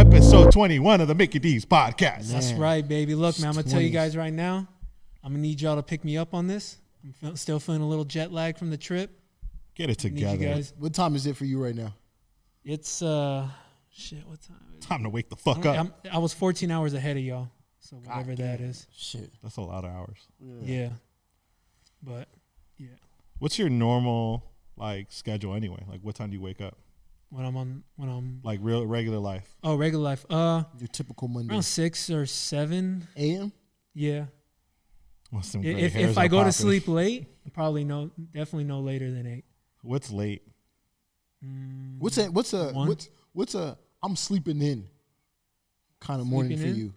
episode 21 of the MikiDz Podcast. That's right, baby. Look, man, I'm going to tell you guys right now, I'm going to need y'all to pick me up on this. I'm still feeling a little jet lag from the trip. Get it together. What time is it for you right now? It's, what time is it? Time to wake the fuck up. I was 14 hours ahead of y'all, so whatever that is. Shit. That's a lot of hours. Yeah. But, yeah. What's your normal, schedule anyway? Like, what time do you wake up? When I'm like real regular life. Oh, regular life. Your typical Monday. Around 6 or 7 a.m. Yeah. Well, if I go to sleep late, definitely no later than 8. What's late? What's a I'm sleeping in kind of morning for you?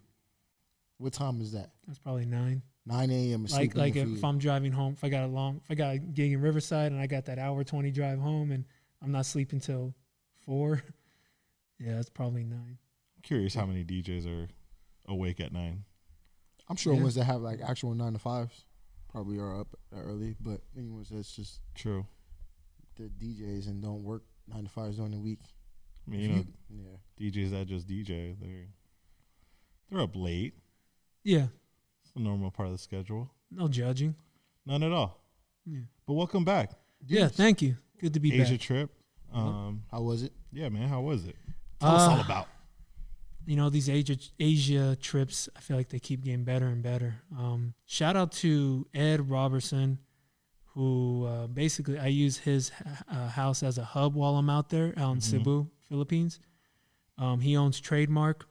What time is that? That's probably 9. 9 a.m. Like if I'm driving home, if I got a gig in Riverside and I got that hour 20 drive home and I'm not sleeping till 4. Yeah, it's probably 9. I'm curious how many DJs are awake at 9. I'm sure ones that have like actual 9 to 5s probably are up early, but anyways, that's just true. The DJs and don't work 9 to 5s during the week. I mean, DJs that just DJ, they're up late. Yeah, it's a normal part of the schedule. No judging. None at all. Yeah. But welcome back. Yeah, thank you. Good to be back. Asia trip. How was it? Yeah, man. How was it? Tell us all about. These Asia trips, I feel like they keep getting better and better. Shout out to Ed Robertson, who basically I use his house as a hub while I'm out there out in Cebu, Philippines. He owns Trademark.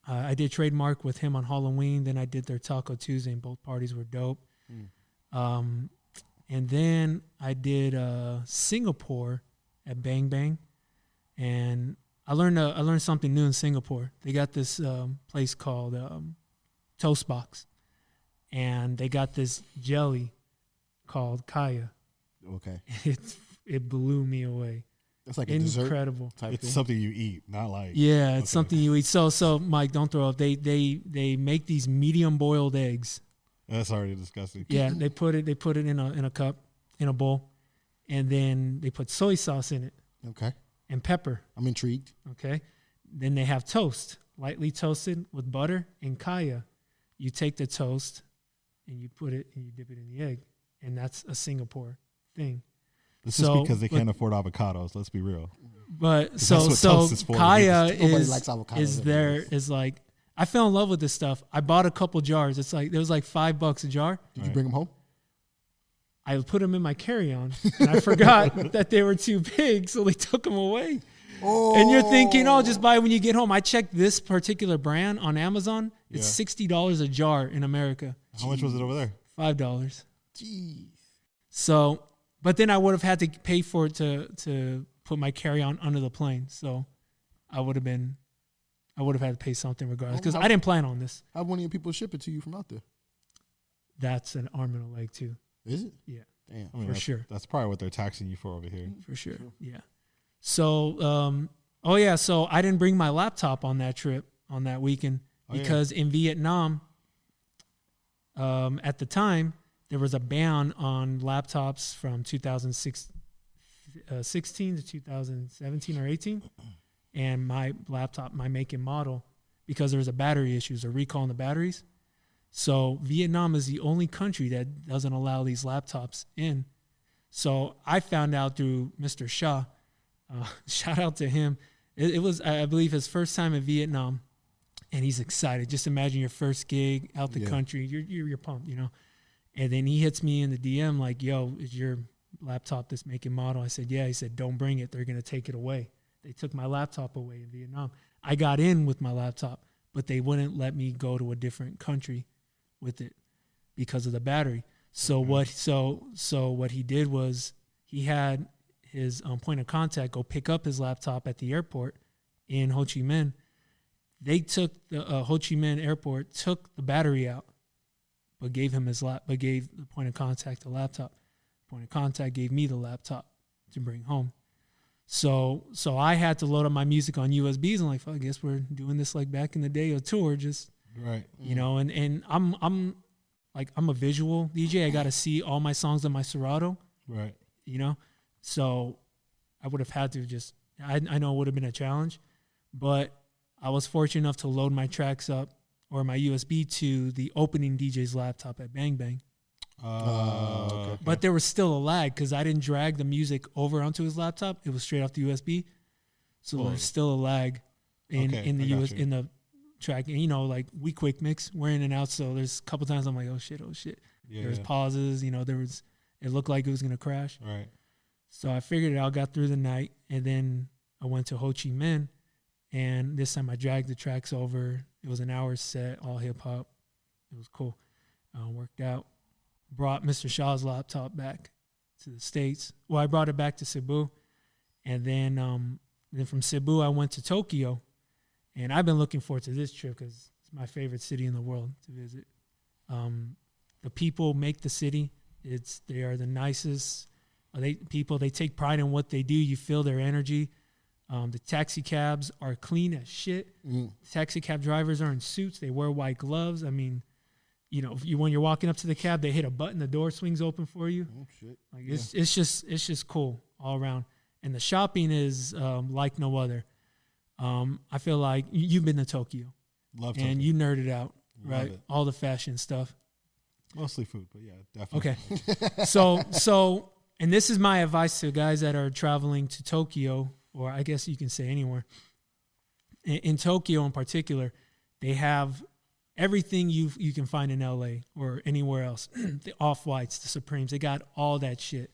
I did Trademark with him on Halloween. Then I did their Taco Tuesday, and both parties were dope. And then I did Singapore at Bang Bang, and I learned something new in Singapore. They got this place called Toast Box, and they got this jelly called Kaya. Okay, it blew me away. That's like incredible. A dessert type it's thing. Something you eat, not like it's something you eat. So Mike, don't throw up. They make these medium boiled eggs. That's already disgusting. Yeah, they put it in a cup, in a bowl, and then they put soy sauce in it. Okay. And pepper. I'm intrigued. Okay. Then they have toast, lightly toasted with butter and kaya. You take the toast and you put it and you dip it in the egg, and that's a Singapore thing. This is because they can't afford avocados. Let's be real. But so kaya is like, I fell in love with this stuff. I bought a couple jars. It was like $5 a jar. Did you bring them home? I put them in my carry-on, and I forgot that they were too big, so they took them away. Oh. And you're thinking, just buy it when you get home. I checked this particular brand on Amazon. It's $60 a jar in America. How much was it over there? $5. Jeez. So, but then I would have had to pay for it to put my carry-on under the plane. So I would have had to pay something regardless, because I didn't plan on this. How one of your people ship it to you from out there? That's an arm and a leg too. Is it? Yeah. Damn. I mean, for sure. That's probably what they're taxing you for over here. For sure. Yeah. So, so I didn't bring my laptop on that trip, on that weekend, because in Vietnam, at the time, there was a ban on laptops from 2016 to 2017 or 18. And my laptop, my make and model, because there was a battery issues, a recall on the batteries. So Vietnam is the only country that doesn't allow these laptops in. So I found out through Mr. Shah. Shout out to him. It was, I believe, his first time in Vietnam, and he's excited. Just imagine your first gig out the country. You're pumped, And then he hits me in the DM like, "Yo, is your laptop this make and model?" I said, "Yeah." He said, "Don't bring it. They're gonna take it away." They took my laptop away in Vietnam. I got in with my laptop, but they wouldn't let me go to a different country with it because of the battery. So what he did was he had his point of contact go pick up his laptop at the airport in Ho Chi Minh. They took the Ho Chi Minh airport, took the battery out, but gave him gave the point of contact the laptop. Point of contact gave me the laptop to bring home. So I had to load up my music on USBs. And I guess we're doing this like back in the day of tour, just right. And I'm a visual DJ. I got to see all my songs on my Serato. Right. So I would have had to I know it would have been a challenge, but I was fortunate enough to load my tracks up or my USB to the opening DJ's laptop at Bang Bang. Okay. But there was still a lag because I didn't drag the music over onto his laptop. It was straight off the USB. So there's still a lag in the track. And, you know, like we quick mix, we're in and out. So there's a couple times I'm like, oh shit. Yeah, there's pauses, you know, it looked like it was going to crash. Right. So I figured it out, got through the night, and then I went to Ho Chi Minh, and this time I dragged the tracks over. It was an hour set, all hip-hop. It was cool. Worked out. Brought Mr. Shaw's laptop back to the States. Well, I brought it back to Cebu, and then from Cebu I went to Tokyo, and I've been looking forward to this trip because it's my favorite city in the world to visit. The people make the city. They are the nicest people. They take pride in what they do. You feel their energy. The taxi cabs are clean as shit. Taxi cab drivers are in suits. They wear white gloves. I mean, you know, when you're walking up to the cab, they hit a button, the door swings open for you. Oh shit! Like it's just cool all around. And the shopping is like no other. I feel like you've been to Tokyo. Love Tokyo. And you nerded out, right? It. All the fashion stuff. Mostly food, but yeah, definitely. Okay. So, and this is my advice to guys that are traveling to Tokyo, or I guess you can say anywhere. In Tokyo in particular, they have everything you can find in LA or anywhere else. The Off-Whites, the Supremes, they got all that shit.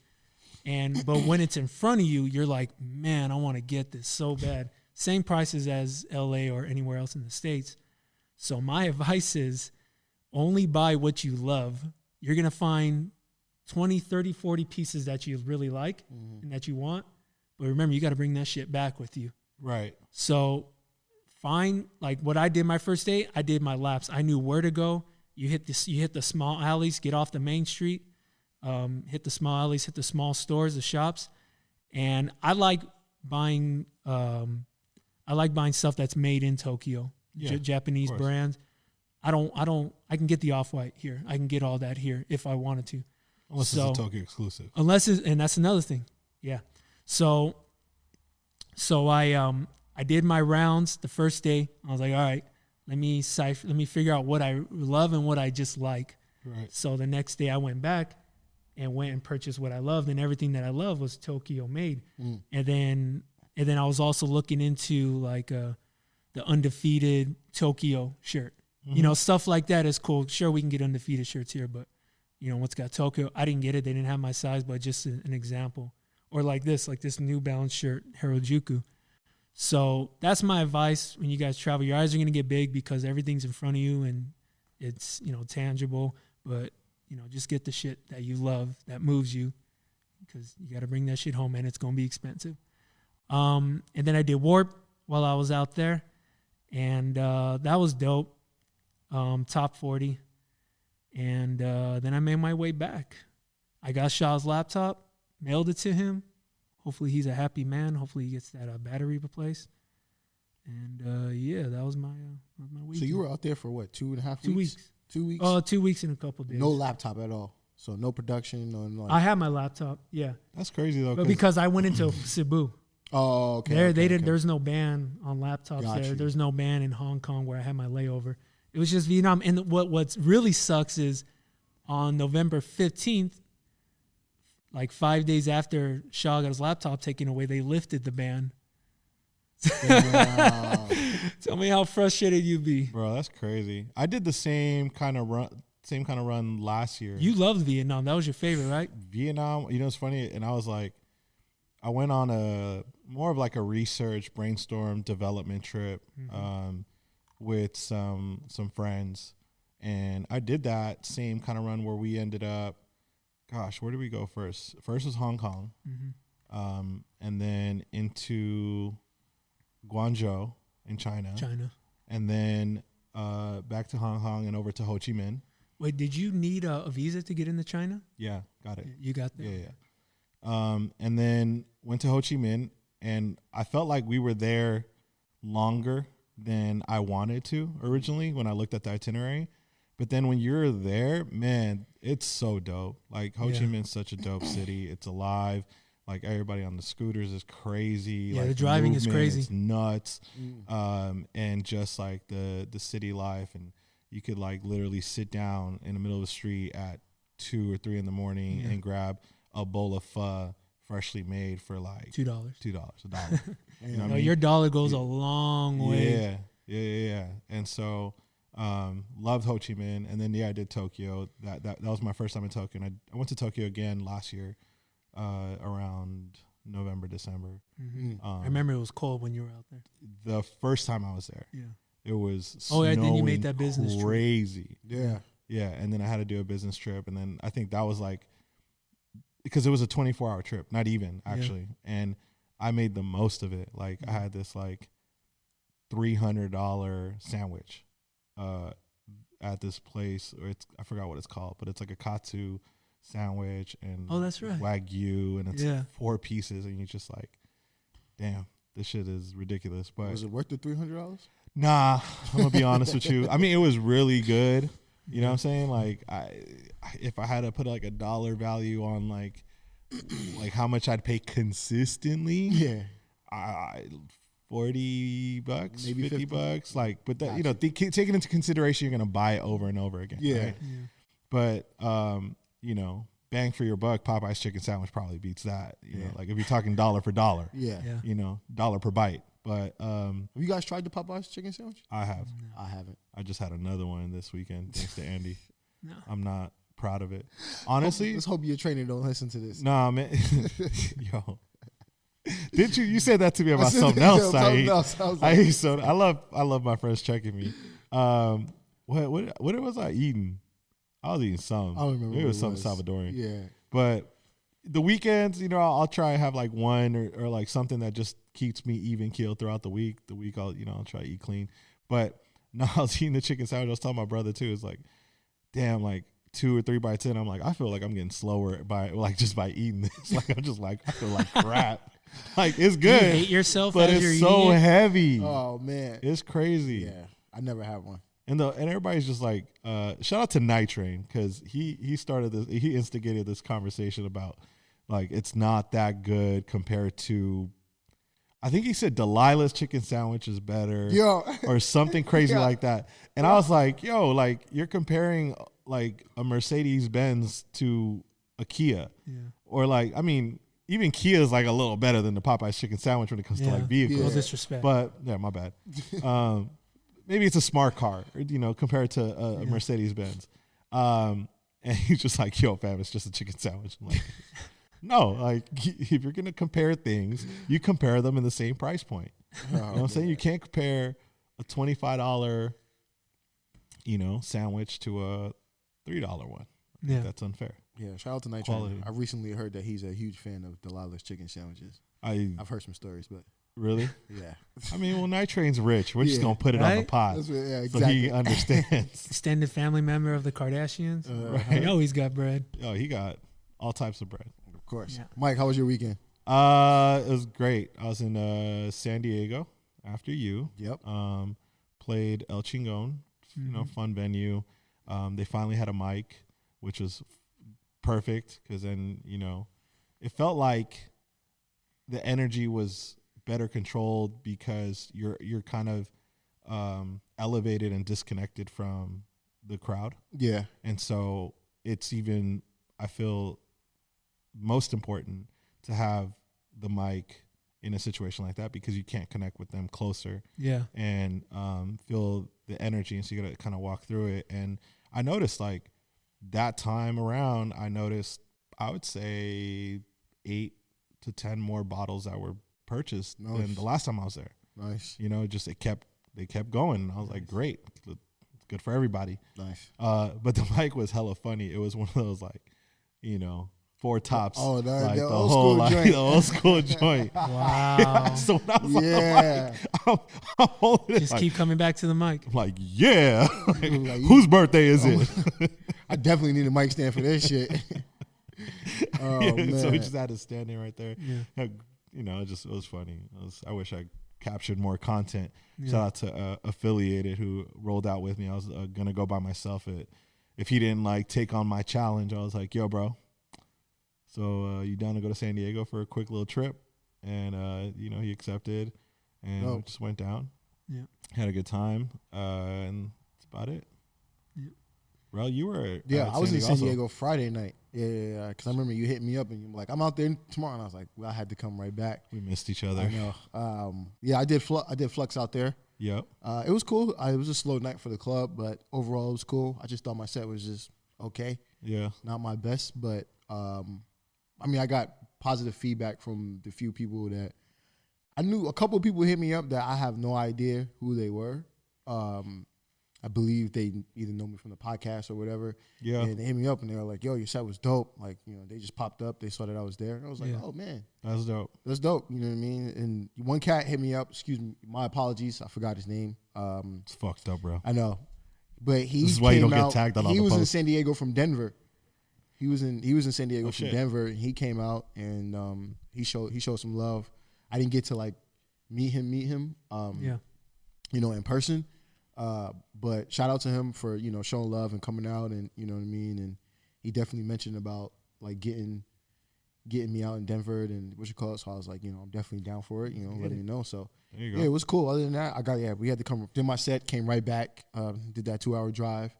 But when it's in front of you, you're like, man, I want to get this so bad. Same prices as LA or anywhere else in the States. So my advice is only buy what you love. You're going to find 20, 30, 40 pieces that you really like and that you want. But remember, you got to bring that shit back with you. Right. So find, like what I did my first day, I did my laps. I knew where to go. You hit the small alleys, get off the main street, hit the small alleys, hit the small stores, the shops. And I like buying stuff that's made in Tokyo, Japanese brands. I can get the Off-White here. I can get all that here if I wanted to. Unless it's a Tokyo exclusive. And that's another thing. Yeah. So I did my rounds the first day. I was like, all right, let me figure out what I love and what I just like. Right. So the next day I went back and went and purchased what I loved, and everything that I loved was Tokyo made. And then I was also looking into like the undefeated Tokyo shirt. You know, stuff like that is cool. Sure, we can get undefeated shirts here, but you know, what's got Tokyo? I didn't get it. They didn't have my size, but just an example. Or like this New Balance shirt, Harajuku. So that's my advice when you guys travel. Your eyes are going to get big because everything's in front of you and it's, you know, tangible. But, you know, just get the shit that you love, that moves you, because you got to bring that shit home and it's going to be expensive. And then I did Warp while I was out there. And that was dope. Top 40. And then I made my way back. I got Shaw's laptop, mailed it to him. Hopefully he's a happy man. Hopefully he gets that battery replaced. And that was my week. So you were out there for what, 2.5 weeks? 2 weeks. 2 weeks and a couple days. No laptop at all. So no production. I had my laptop. Yeah. That's crazy though. But because I went into Cebu. Oh, okay. There's no ban on laptops there. There's no ban in Hong Kong where I had my layover. It was just Vietnam. And what really sucks is on November 15th, like 5 days after Shaw got his laptop taken away, they lifted the ban. Wow. Tell me how frustrated you'd be. Bro, that's crazy. I did the same kind of run last year. You loved Vietnam. That was your favorite, right? Vietnam, you know, it's funny. And I was like, I went on more of like a research, brainstorm, development trip. With some friends, and I did that same kind of run where we ended up, gosh, where did we go first? First was Hong Kong, and then into Guangzhou in China, and then back to Hong Kong and over to Ho Chi Minh. Wait, did you need a visa to get into China? Yeah, got it. You got that? Yeah. And then went to Ho Chi Minh, and I felt like we were there longer than I wanted to originally when I looked at the itinerary. But then when you're there, man, it's so dope. Like Ho Chi Minh's such a dope city. It's alive. Like everybody on the scooters is crazy. Yeah, like the driving is crazy. It's nuts. And just like the city life, and you could like literally sit down in the middle of the street at 2 or 3 in the morning and grab a bowl of pho freshly made for like $2. $1. You know what I mean? Your dollar goes a long way. Yeah. And so loved Ho Chi Minh, and then I did Tokyo. That was my first time in Tokyo, and I went to Tokyo again last year. Around November, December. I remember it was cold when you were out there. The first time I was there, it was snowing then you made that business crazy. trip. Yeah, and then I had to do a business trip, and then I think that was like, because it was a 24-hour trip, not even actually, and I made the most of it. Like I had this like $300 sandwich at this place, or I forgot what it's called, but it's like a katsu sandwich and that's right, Wagyu, and it's 4 pieces, and you're just like, damn, this shit is ridiculous. But was it worth the $300? Nah, I'm gonna be honest with you. I mean, it was really good. You know what I'm saying? Like, if I had to put like a dollar value on like how much I'd pay consistently, $40, maybe $50, like, but that, you know, taking into consideration, you're gonna buy it over and over again. Right? But you know, bang for your buck, Popeye's chicken sandwich probably beats that. You know, like if you're talking dollar for dollar, you know, dollar per bite. But have you guys tried the Popeye's chicken sandwich? I have. No. I haven't. I just had another one this weekend thanks to Andy. No. I'm not proud of it. Honestly, let's hope your trainer don't listen to this. Nah, man. Yo. Did you said that to me about something else? I love my friends checking me. What was I eating? I was eating something. I don't remember. It was something Salvadorian. Yeah. But the weekends, you know, I'll try and have like one or like something that just keeps me even keeled throughout the week. The week I'll try to eat clean. But no, I was eating the chicken sandwich. I was telling my brother too. It's like, damn, like 2 or 3 bites in, I'm like, I feel like I'm getting slower by eating this. Like I'm just like, I feel like crap. Like it's good. You hate yourself, but it's so heavy. Oh man, it's crazy. Yeah, I never had one. And everybody's just like, shout out to Night Train, because he started this, he instigated this conversation about like it's not that good compared to, I think he said Delilah's chicken sandwich is better, or something crazy like that. And I was like, yo, like you're comparing like a Mercedes-Benz to a Kia, or like, I mean, even Kia is like a little better than the Popeye's chicken sandwich when it comes to like vehicles. No disrespect. But yeah, my bad. Maybe it's a smart car, you know, compared to a Mercedes-Benz. And he's just like, yo, fam, it's just a chicken sandwich. I'm like, no, like if you're going to compare things, you compare them in the same price point. You know what I'm saying? You can't compare a $25, you know, sandwich to a $3 one. That's unfair. Yeah, shout out to Night Train. I recently heard that he's a huge fan of Delilah's chicken sandwiches. I've heard some stories, but really? Yeah. I mean, well, Night Train's rich. We're just going to put it on the pot. Exactly. So he understands. Extended family member of the Kardashians. Right. I know he's got bread. Oh, he got all types of bread. Of course. Yeah. Mike, how was your weekend? It was great. I was in San Diego after you. Yep. Played El Chingon, you know, fun venue. They finally had a mic, which was perfect, because then, you know, it felt like the energy was better controlled because you're kind of elevated and disconnected from the crowd. Yeah. And so it's even, I feel, most important to have the mic in a situation like that, because you can't connect with them closer. Yeah. And feel the energy, and so you got to kind of walk through it. And I noticed like that time around, I would say 8 to 10 more bottles that were purchased than the last time I was there. Nice. You know, just they kept going. I was like, great, it's good for everybody. Nice. But the mic was hella funny. It was one of those like, you know, 4 tops. Oh, like the old school joint. The old school joint. Wow. Yeah, so when I was on the mic, I'm holding just it keep coming back to the mic. I'm like, yeah. Whose birthday is it? I definitely need a mic stand for this shit. Man. So we just had to stand there right there. Yeah. You know, it was funny. I wish I captured more content. Shout out to Affiliated, who rolled out with me. I was going to go by myself. If he didn't like take on my challenge, I was like, yo, bro, So you down to go to San Diego for a quick little trip? And you know, he accepted, and we just went down. Yeah, had a good time, and that's about it. Yeah, Rell, you were I was in San Diego Friday night. Yeah, because I remember you hit me up and you were like, I'm out there tomorrow, and I was like, well, I had to come right back. We missed each other. I know. Yeah, I did Flux out there. Yep. It was cool. It was a slow night for the club, but overall it was cool. I just thought my set was just okay. Yeah. Not my best, but I mean, I got positive feedback from the few people that I knew. A couple of people hit me up that I have no idea who they were. I believe they either know me from the podcast or whatever. Yeah. And they hit me up and they were like, yo, your set was dope. Like, you know, they just popped up. They saw that I was there. And I was like, oh, man. That's dope. That's dope. You know what I mean? And one cat hit me up. Excuse me. My apologies. I forgot his name. It's fucked up, bro. I know. But he This is why you don't get tagged on all the He was in posts. San Diego from Denver. He was in San Diego from Denver. And he came out and he showed some love. I didn't get to like meet him. You know, in person. But shout out to him for, you know, showing love and coming out and, you know what I mean? And he definitely mentioned about like getting me out in Denver and what you call it. So I was like, you know, I'm definitely down for it, you know, letting me know. So yeah, it was cool. Other than that, we had to come, did my set, came right back, did that 2-hour drive,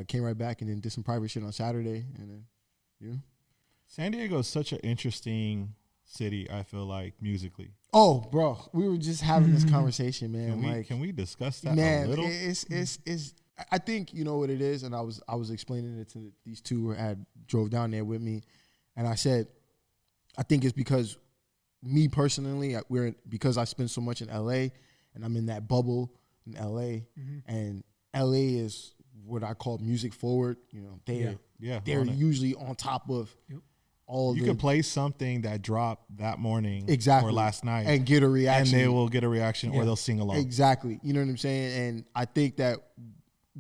came right back and then did some private shit on Saturday. And then, yeah. San Diego is such an interesting city, I feel like, musically. Oh, bro, we were just having this conversation, man. Can we discuss that man, a little? It's I think you know what it is, and I was explaining it to these two who had drove down there with me, and I said, I think it's because me personally, because I spend so much in LA, and I'm in that bubble in LA, and LA is what I call music forward. You know, they're usually on top of. Yep. You can play something that dropped that morning or last night and get a reaction. And they will get a reaction or they'll sing along. Exactly. You know what I'm saying? And I think that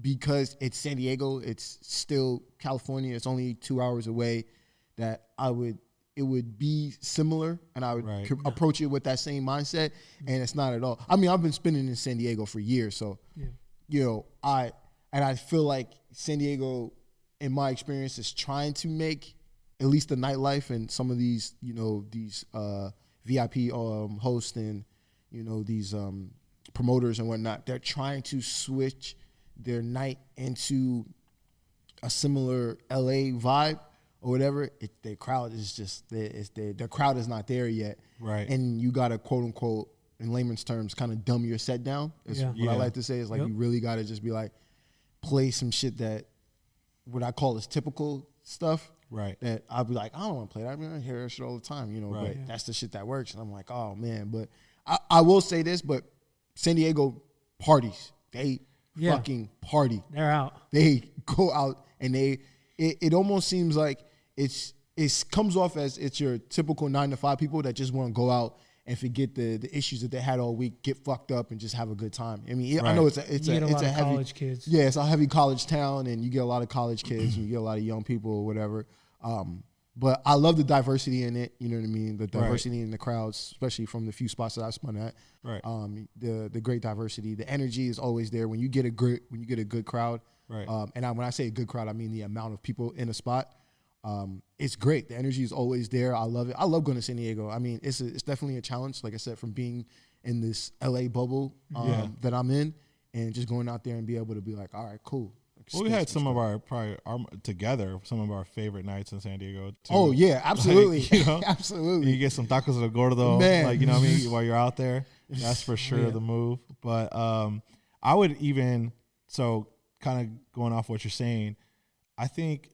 because it's San Diego, it's still California, it's only 2 hours away, that it would be similar and I would approach it with that same mindset. And it's not at all. I mean, I've been spending in San Diego for years. So, you know, I feel like San Diego, in my experience, is trying to make at least the nightlife and some of these, you know, these VIP hosts and, you know, these promoters and whatnot, they're trying to switch their night into a similar LA vibe or whatever. Their crowd is just, their crowd is not there yet. Right. And you got to, quote unquote, in layman's terms, kind of dumb your set down. What I like to say is like, you really got to just be like, play some shit that, what I call is typical stuff. Right. That I'll be like, I don't want to play that. I mean, I hear that shit all the time, you know, but that's the shit that works. And I'm like, oh, man. But I will say this, but San Diego parties. They fucking party. They're out. They go out and it almost seems like it comes off as it's your typical 9-to-5 people that just want to go out and forget the issues that they had all week, get fucked up and just have a good time. I mean, I know it's a heavy college kids. Yeah, it's a heavy college town and you get a lot of college kids and you get a lot of young people or whatever. But I love the diversity in it. You know what I mean? The diversity in the crowds, especially from the few spots that I've spun at. Right. The great diversity, the energy is always there when you get a good crowd. Right. And when I say a good crowd, I mean the amount of people in a spot. It's great. The energy is always there. I love it. I love going to San Diego. I mean, it's definitely a challenge. Like I said, from being in this LA bubble that I'm in, and just going out there and be able to be like, all right, cool. Well, we had some of our some of our favorite nights in San Diego too. Oh yeah, absolutely, like, you know, absolutely. You get some tacos de gordo, man. Like, you know what I mean, while you're out there. That's for sure the move. But I would even, so kind of going off what you're saying, I think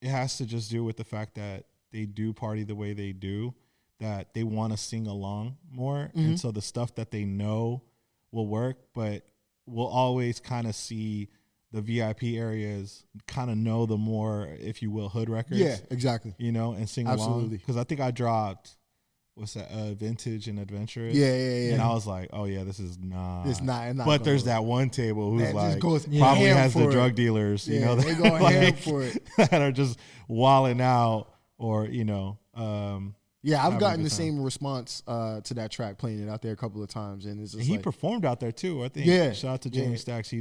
it has to just do with the fact that they do party the way they do, that they want to sing along more, and so the stuff that they know will work, but we'll always kind of see the VIP areas kind of know the more, if you will, hood records. Yeah, exactly. You know, and sing along. Because I think I dropped, what's that, Vintage and Adventurous. Yeah. And I was like, oh yeah, this is not. It's not. But there's that one table who's like, probably has the drug dealers, you know, they go ham for it. That are just wilding out or, you know. Yeah, I've gotten the same response to that track, playing it out there a couple of times. And it's just he performed out there too, I think. Yeah. Shout out to Jamie Stacks.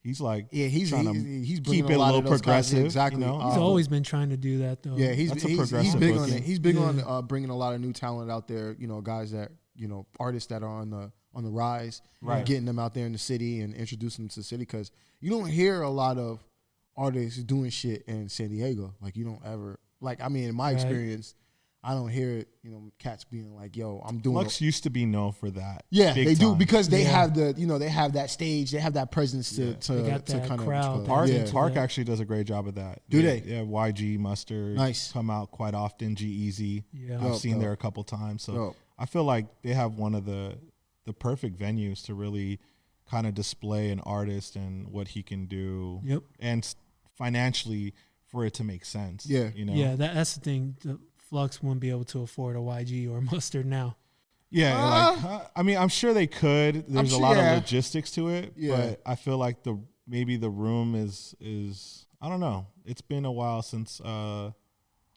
he's like he's trying to he's keep bringing it a little those guys, progressive. exactly. You know? He's always been trying to do that, though. Yeah, he's big on booking. it. He's big on bringing a lot of new talent out there. You know, guys that artists that are on the rise, right? Getting them out there in the city and introducing them to the city, because you don't hear a lot of artists doing shit in San Diego. Like, you don't ever, like, I mean, in my experience, I don't hear it. You know, cats being like, "Yo, I'm doing." Flux used to be known for that. Yeah, they do, because they have the, they have that stage, they have that presence to kind crowd. of Park actually does a great job of that. Do they? Yeah, YG, Mustard, come out quite often. G-Eazy, I've seen there a couple times. So I feel like they have one of the perfect venues to really kind of display an artist and what he can do. Yep. And financially for it to make sense. Yeah. You know? Yeah, that's the thing. The Flux wouldn't be able to afford a YG or Mustard now. Yeah, I mean, I'm sure they could. There's a lot of logistics to it, but I feel like maybe the room is I don't know. It's been a while since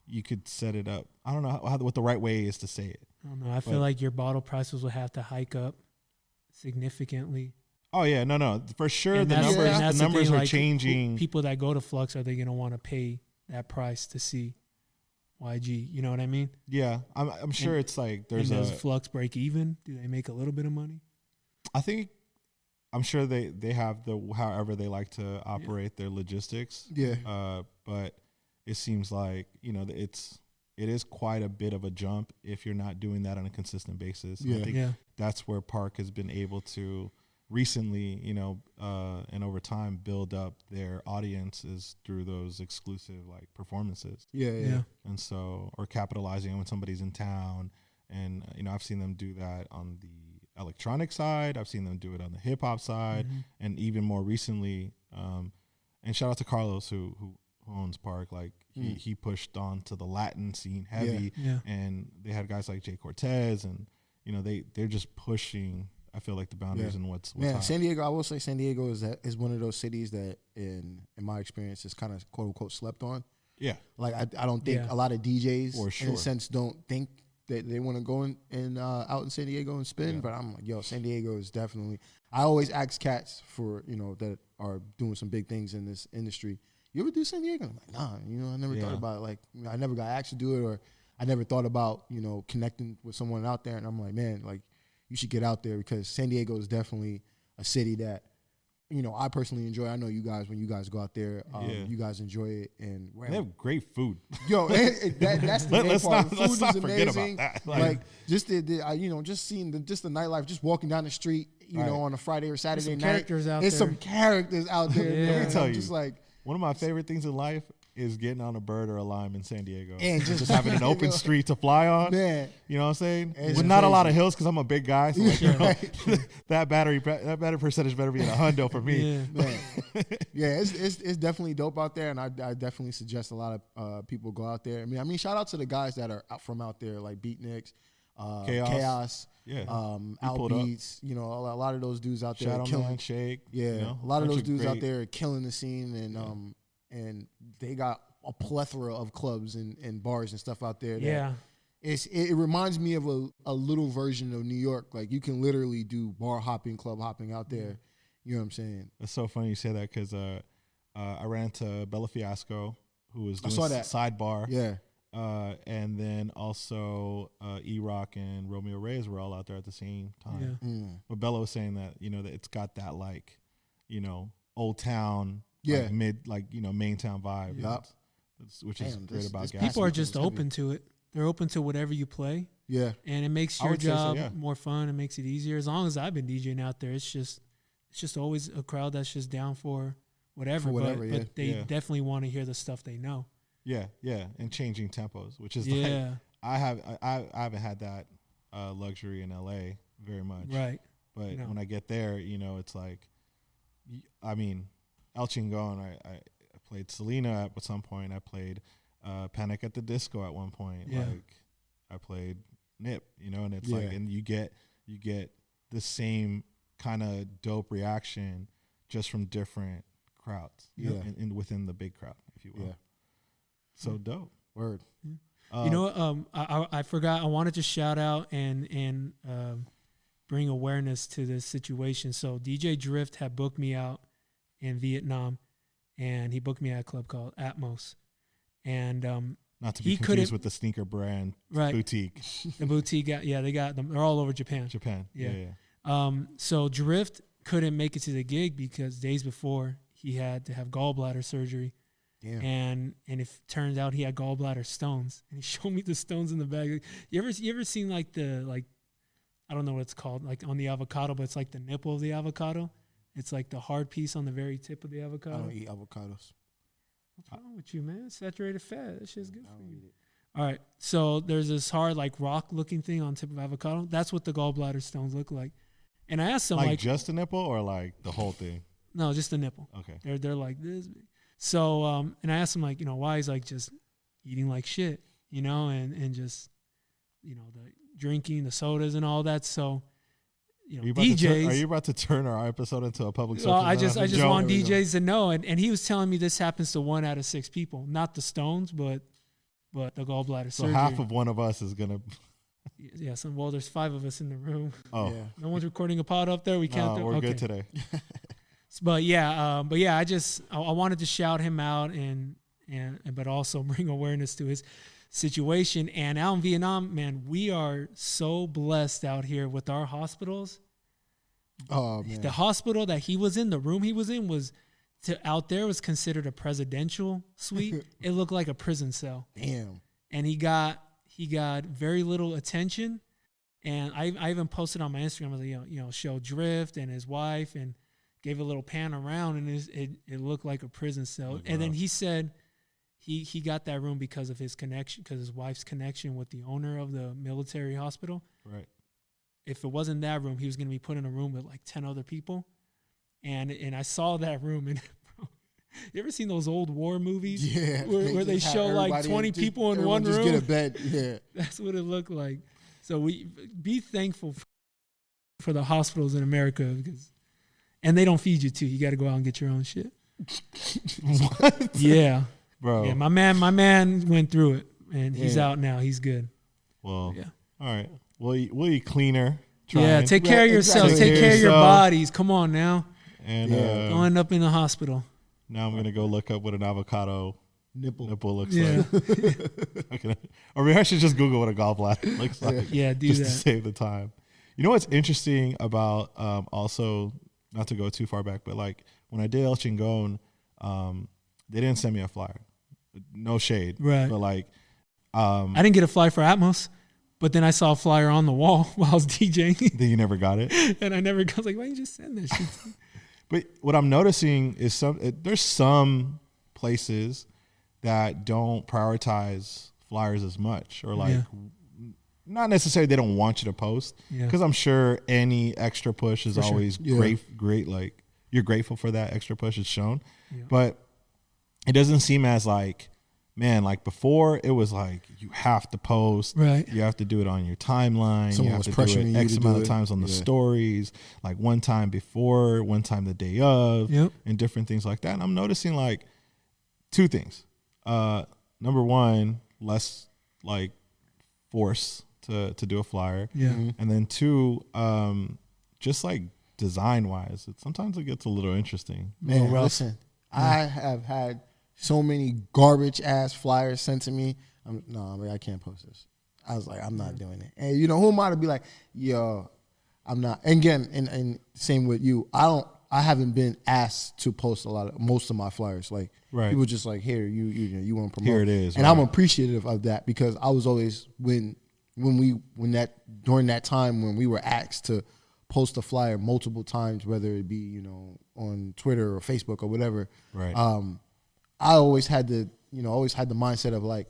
you could set it up. I don't know what the right way is to say it. I don't know. I feel like your bottle prices would have to hike up significantly. Oh yeah, no, for sure. And the numbers are like, changing. People that go to Flux, are they going to want to pay that price to see YG? You know what I mean? Yeah, I'm sure it's like there's does Flux break even? Do they make a little bit of money? I'm sure they have however they like to operate their logistics. Yeah. But it seems like it is quite a bit of a jump if you're not doing that on a consistent basis. Yeah. I think that's where Park has been able to recently, and over time build up their audiences through those exclusive like performances. Yeah. And so, or capitalizing on when somebody's in town. And, I've seen them do that on the electronic side. I've seen them do it on the hip hop side. Mm-hmm. And even more recently, and shout out to Carlos who owns Park. Like he pushed on to the Latin scene heavy. Yeah. And they had guys like Jay Cortez and, they're just pushing, I feel like, the boundaries and what's hot. San Diego, I will say San Diego is one of those cities that in my experience is kind of quote unquote slept on. Yeah. Like I don't think a lot of DJs for sure in a sense don't think that they want to go in out in San Diego and spin, but I'm like, yo, San Diego is definitely, I always ask cats for, that are doing some big things in this industry. You ever do San Diego? I'm like, nah, I never thought about it. Like, I never got asked to do it, or I never thought about, connecting with someone out there. And I'm like, man, like, you should get out there, because San Diego is definitely a city that, I personally enjoy. I know you guys, when you guys go out there, you guys enjoy it. And they have great food. Yo, that's the main part. The food is not amazing. Forget about that. Like just just seeing the nightlife, just walking down the street, on a Friday or Saturday night. There's some characters out there. Let me tell you, just like one of my favorite things in life is getting on a bird or a lime in San Diego and just having an open street to fly on. Man, you know what I'm saying? With not a lot of hills, because I'm a big guy. So that battery percentage better be in a hundo for me. Man. It's definitely dope out there, and I definitely suggest a lot of people go out there. I mean, shout out to the guys that are from out there, like Beatniks, Chaos, Outbeats. A lot of those dudes out there Shadow are killing. Man, Shake. A lot of those dudes out there are killing the scene, and they got a plethora of clubs and bars and stuff out there. It reminds me of a little version of New York. Like, you can literally do bar hopping, club hopping out there. You know what I'm saying? It's so funny you say that, because I ran to Bella Fiasco, who was doing Sidebar. Yeah. And then also E-Rock and Romeo Reyes were all out there at the same time. Yeah. But Bella was saying that, that it's got that, like, old town, main town vibe. Yep. Which is great about gas. People are just open to it. They're open to whatever you play. Yeah. And it makes your job more fun. It makes it easier. As long as I've been DJing out there, it's just always a crowd that's just down for whatever. But they definitely want to hear the stuff they know. Yeah, and changing tempos, which is like, I haven't had that luxury in LA very much. Right. But when I get there, it's like, I mean, El Chingon, I played Selena at some point. I played Panic at the Disco at one point. Yeah. Like, I played Nip, and it's like, and you get the same kind of dope reaction just from different crowds. And within the big crowd, if you will. Yeah. So dope. Word. I forgot. I wanted to shout out and bring awareness to this situation. So DJ Drift had booked me out in Vietnam, and he booked me at a club called Atmos. And not to be confused with the sneaker brand boutique. The boutique, they got them. They're all over Japan. Yeah. So Drift couldn't make it to the gig because days before he had to have gallbladder surgery. Damn. And it turns out he had gallbladder stones. And he showed me the stones in the bag. You ever seen like I don't know what it's called, like on the avocado, but it's like the nipple of the avocado. It's like the hard piece on the very tip of the avocado. I don't eat avocados. What's wrong with you, man? Saturated fat. That shit's good for you. All right. So there's this hard, like rock looking thing on the tip of avocado. That's what the gallbladder stones look like. And I asked him, like just a nipple or like the whole thing? No, just the nipple. Okay. They're like this big. So and I asked him, like, why he's like just eating like shit, and just, the drinking, the sodas and all that. So, DJs. Are you about to turn our episode into a public service? Well, I just want DJs to know. And he was telling me this happens to 1 out of 6 people, not the stones, but the gallbladder surgery. So half of one of us is gonna. Yeah. Well, there's 5 of us in the room. Oh, yeah. No one's recording a pod up there. We can't. We're good today. But I wanted to shout him out but also bring awareness to his situation. And out in Vietnam, man, we are so blessed out here with our hospitals. Oh, man. The hospital that he was in, the room he was in was considered a presidential suite. It looked like a prison cell. Damn. And he got very little attention. And I even posted on my Instagram, I was like, show Drift and his wife, and gave a little pan around, and it looked like a prison cell. And then he said he got that room because of his connection, because his wife's connection with the owner of the military hospital. Right. If it wasn't that room, he was going to be put in a room with like 10 other people. And I saw that room, and bro, you ever seen those old war movies? Yeah. Where they show like 20 people in one room? Just get a bed. Yeah. That's what it looked like. So we be thankful for the hospitals in America, and they don't feed you too. You got to go out and get your own shit. What? Yeah, bro. Yeah, my man went through it, and he's out now. He's good. Well, yeah. All right. We'll eat cleaner. Take care of yourselves. Exactly. Take care of your bodies. Come on now. And don't end up in the hospital. Now I'm gonna go look up what an avocado nipple looks like. Okay. Or maybe I should just Google what a gallbladder looks like. Yeah, do just that. To save the time. You know what's interesting about also, not to go too far back, but like when I did El Chingon, they didn't send me a flyer. No shade. Right. But like I didn't get a flyer for Atmos, but then I saw a flyer on the wall while I was DJing. Then you never got it? And I was like, why didn't you just send that shit to me? But what I'm noticing is there's some places that don't prioritize flyers as much, or like not necessarily they don't want you to post, because I'm sure any extra push is always great. Like you're grateful for that extra push it's shown, but it doesn't seem as like, man, like before it was like you have to post, right? You have to do it on your timeline. Someone you have was to do pressuring it you X to amount do of it. times on the stories, like one time before, one time the day of, and different things like that. And I'm noticing like 2 things. Number one, less like force to do a flyer. Yeah. And then 2, just like design wise, sometimes it gets a little interesting. Man, listen, I have had so many garbage ass flyers sent to me. I can't post this. I was like, I'm not doing it. And who am I to be like, yo, I'm not. And again, and same with you. I haven't been asked to post most of my flyers. Like people just like, here, you want to promote. Here it is. And I'm appreciative of that, because I was always during that time when we were asked to post a flyer multiple times, whether it be, on Twitter or Facebook or whatever. Right. I always had the mindset of like,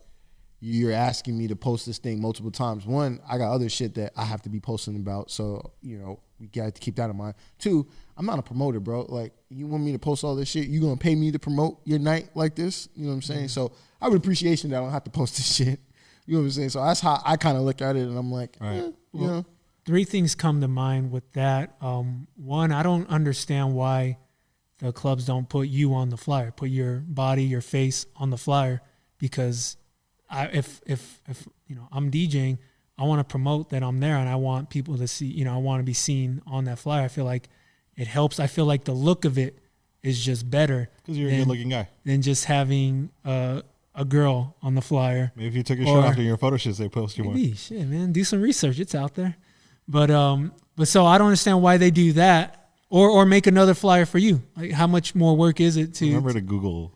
you're asking me to post this thing multiple times. 1, I got other shit that I have to be posting about. So, we got to keep that in mind. 2, I'm not a promoter, bro. Like, you want me to post all this shit? You going to pay me to promote your night like this? You know what I'm saying? So I have an appreciation that I don't have to post this shit. You know what I'm saying? So that's how I kind of look at it. And I'm like, you know. 3 things come to mind with that. 1, I don't understand why the clubs don't put you on the flyer, put your body, your face on the flyer, because if I'm DJing, I want to promote that I'm there, and I want people to see, I want to be seen on that flyer. I feel like it helps. I feel like the look of it is just better. Because you're a good-looking guy. Than just having a girl on the flyer. Maybe if you took your shirt off during your photo shoots, they post you more. Shit, man. Do some research. It's out there. But so I don't understand why they do that. Or make another flyer for you. Like, how much more work is it to... Remember to Google.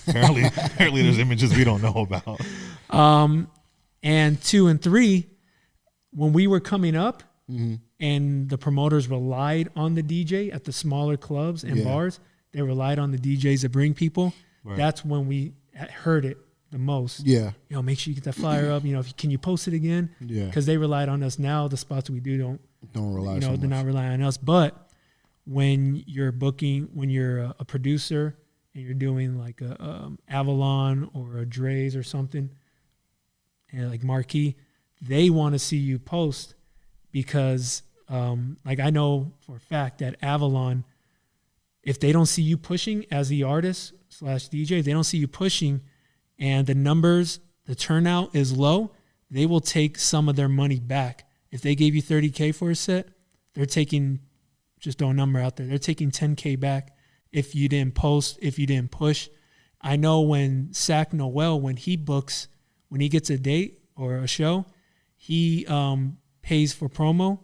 apparently there's images we don't know about. And 2 and 3, when we were coming up and the promoters relied on the DJ at the smaller clubs and bars, they relied on the DJs to bring people. Right. That's when we heard it the most. Yeah. Make sure you get that flyer up. Can you post it again? Yeah. Because they relied on us. Now the spots we do don't rely so much. They're not relying on us. But when you're booking, when you're a producer and you're doing like a Avalon or a Dre's or something, and like Marquee, they want to see you post because like I know for a fact that Avalon, if they don't see you pushing as the artist / DJ, they don't see you pushing and the numbers, the turnout is low, they will take some of their money back. If they gave you $30K for a set, they're taking, just throw a number out there, they're taking $10K back if you didn't post, if you didn't push. I know when Sac Noel, when he gets a date or a show, he pays for promo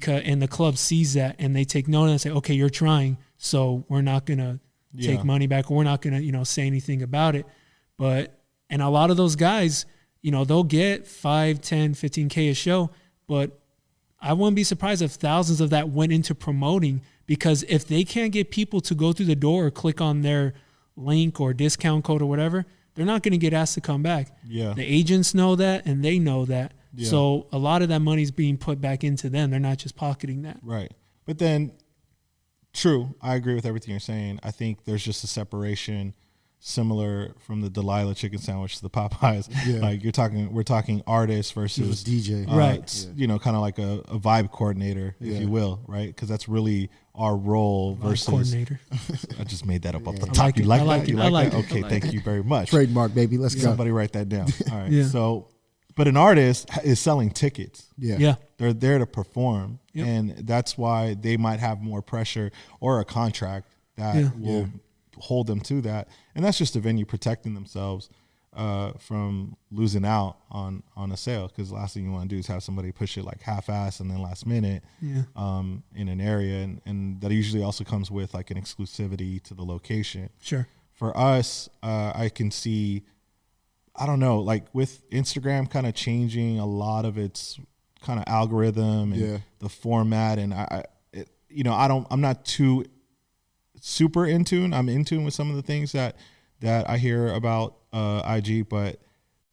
and the club sees that and they take note and say, okay, you're trying, so we're not going to take money back, or we're not going to, say anything about it. And a lot of those guys, they'll get 5, 10, 15K a show, but I wouldn't be surprised if thousands of that went into promoting, because if they can't get people to go through the door or click on their link or discount code or whatever, they're not going to get asked to come back. Yeah. The agents know that and they know that. Yeah. So a lot of that money is being put back into them. They're not just pocketing that. Right. But then, true, I agree with everything you're saying. I think there's just a separation similar from the Delilah chicken sandwich to the Popeyes. Yeah. Like we're talking artists versus DJ, right? Kind of like a vibe coordinator, if you will, right? Because that's really our role versus coordinator. I just made that up off the top. You like that? You like that? Okay, thank you very much. Trademark, baby. Let's go. Somebody write that down. All right. Yeah. So, but an artist is selling tickets. Yeah. They're there to perform, and that's why they might have more pressure or a contract that will hold them to that. And that's just a venue protecting themselves from losing out on a sale, because the last thing you want to do is have somebody push it like half-ass and then last minute in an area, and that usually also comes with like an exclusivity to the location. Sure. For us, I can see, I don't know, like with Instagram kind of changing a lot of its kind of algorithm and the format, and I'm not too super in tune. I'm in tune with some of the things that I hear about IG, but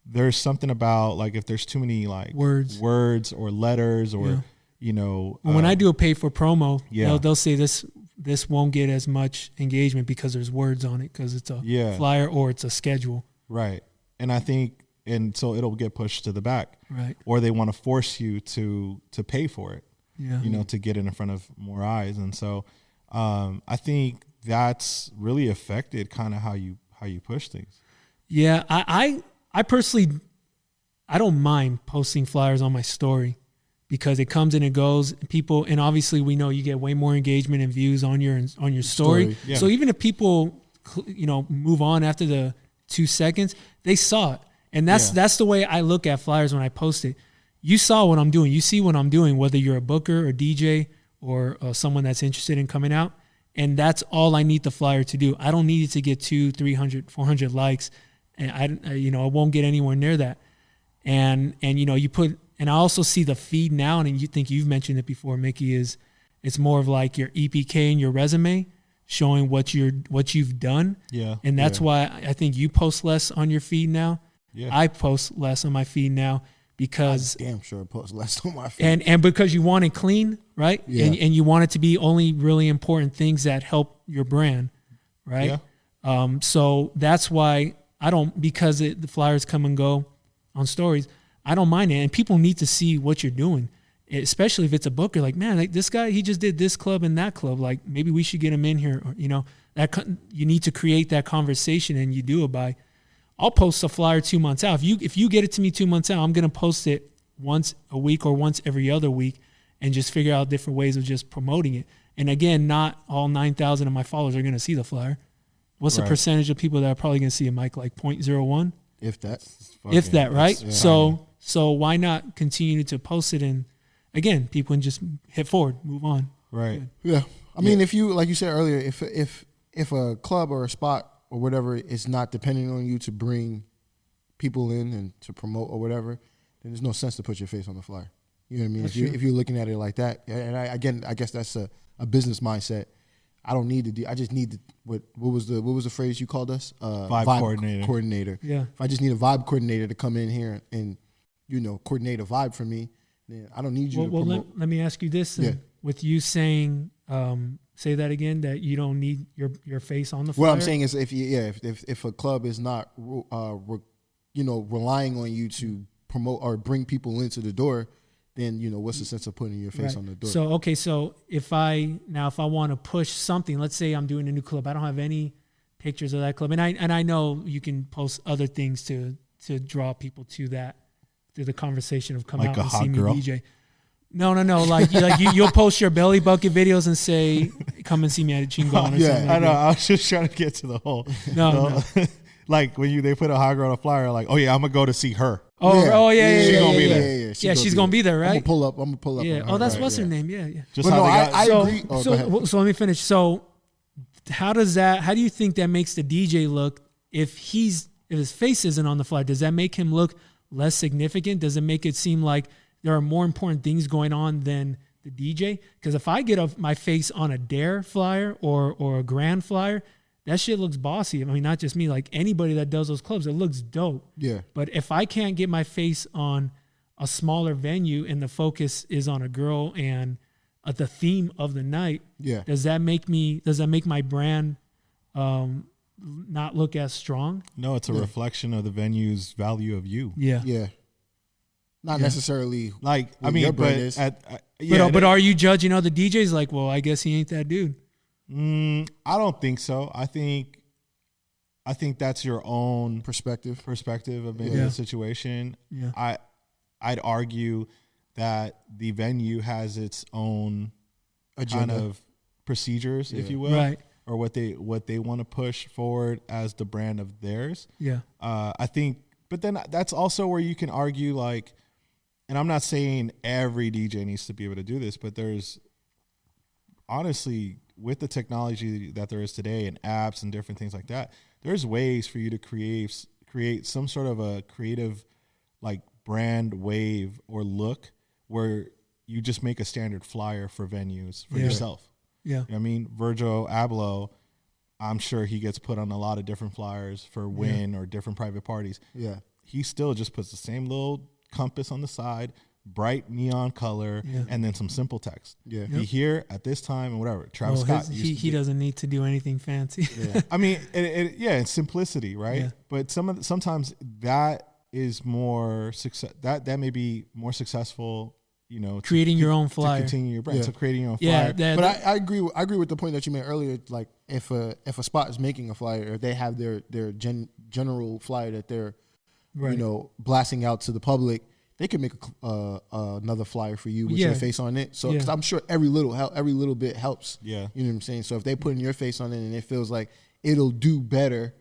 there's something about like if there's too many like words or letters or when I do a pay for promo, they'll say this won't get as much engagement because there's words on it, because it's a flyer or it's a schedule, right? And I think, and so it'll get pushed to the back, right? Or they want to force you to pay for it, yeah, to get it in front of more eyes. And so I think that's really affected kind of how you push things. Yeah, I personally, I don't mind posting flyers on my story, because it comes and it goes. People, and obviously we know you get way more engagement and views on your story. Yeah. So even if people move on after the 2 seconds, they saw it, and that's the way I look at flyers when I post it. You saw what I'm doing. You see what I'm doing, whether you're a booker or DJ or someone that's interested in coming out. And that's all I need the flyer to do. I don't need it to get 200, 300, 400 likes. And I won't get anywhere near that. And you put, and I also see the feed now, and you think you've mentioned it before, Miki, it's more of like your EPK and your resume showing what you've done. Yeah. And that's why I think you post less on your feed now. Yeah. I post less on my feed now, because I'm damn sure I post less on my feed. And because you want it clean, right? Yeah. And you want it to be only really important things that help your brand, right? Yeah. So that's why because the flyers come and go on stories, I don't mind it. And people need to see what you're doing, especially if it's a booker. Like, man, like this guy, he just did this club and that club. Like, maybe we should get him in here. Or, you need to create that conversation, and you do it by, I'll post a flyer 2 months out. If you get it to me 2 months out, I'm going to post it once a week or once every other week. and just figure out different ways of just promoting it. And again, not all 9,000 of my followers are going to see the flyer. What's the percentage of people that are probably going to see a mic? Like 0.01? If that. If that, right? So why not continue to post it, and again, people can just hit forward, move on. Right. Yeah. I mean, if you, like you said earlier, if a club or a spot or whatever is not depending on you to bring people in and to promote or whatever, then there's no sense to put your face on the flyer. You know what I mean? If you're looking at it like that, and I guess that's a business mindset. I don't need to I just need what was the phrase you called us? Vibe coordinator. Yeah. If I just need a vibe coordinator to come in here and coordinate a vibe for me, then I don't need you to promote. Let me ask you this then. Yeah. With you saying, say that again, that you don't need your face on the flyer. What I'm saying is if a club is not relying on you to promote or bring people into the door, then what's the sense of putting your face on the door? So if I want to push something, let's say I'm doing a new club, I don't have any pictures of that club, and I know you can post other things to draw people to the conversation of come like out a and hot see girl? me DJ. No. Like you'll post your belly bucket videos and say, "Come and see me at a Chingon" or something. I know. I was just trying to get to the whole. No. Like when they put a hot girl on a flyer, like, oh yeah, I'm gonna go to see her. Yeah. She's gonna be there. She's gonna be there, right? I'm gonna pull up. Yeah. That's what's her name. Yeah. Just But how no, they got. I agree. So let me finish. So how do you think that makes the DJ look if his face isn't on the flyer? Does that make him look less significant? Does it make it seem like there are more important things going on than the DJ? Because if I get my face on a Dare flyer or a Grand flyer, that shit looks bossy. I mean, not just me, like anybody that does those clubs, it looks dope. Yeah. But if I can't get my face on a smaller venue and the focus is on a girl and the theme of the night, does that make my brand not look as strong? No, it's a reflection of the venue's value of you. Yeah. Not necessarily like what your brand is. But are you judging other DJs like, well, I guess he ain't that dude? I don't think so. I think that's your own perspective of maybe the situation. Yeah. I'd argue that the venue has its own agenda. kind of procedures, if you will, right, or what they want to push forward as the brand of theirs. Yeah. I think, but then that's also where you can argue, like, and I'm not saying every DJ needs to be able to do this, but there's honestly, with the technology that there is today and apps and different things like that, there's ways for you to create some sort of a creative, like, brand wave or look where you just make a standard flyer for venues for yourself. Yeah. You know what I mean? Virgil Abloh, I'm sure he gets put on a lot of different flyers for Win or different private parties. Yeah. He still just puts the same little compass on the side, bright neon color, and then some simple text. Yeah. Be here at this time and whatever. Travis Scott. He doesn't need to do anything fancy. Yeah. I mean, it's simplicity, right? Yeah. But sometimes that is more success. That may be more successful, creating your own flyer, to continue your brand. So creating your own flyer. But I agree with the point that you made earlier. Like if a spot is making a flyer, or they have their general flyer that they're blasting out to the public, they could make another flyer for you with your face on it. So because I'm sure every little bit helps. Yeah, you know what I'm saying. So if they put your face on it and it feels like it'll do better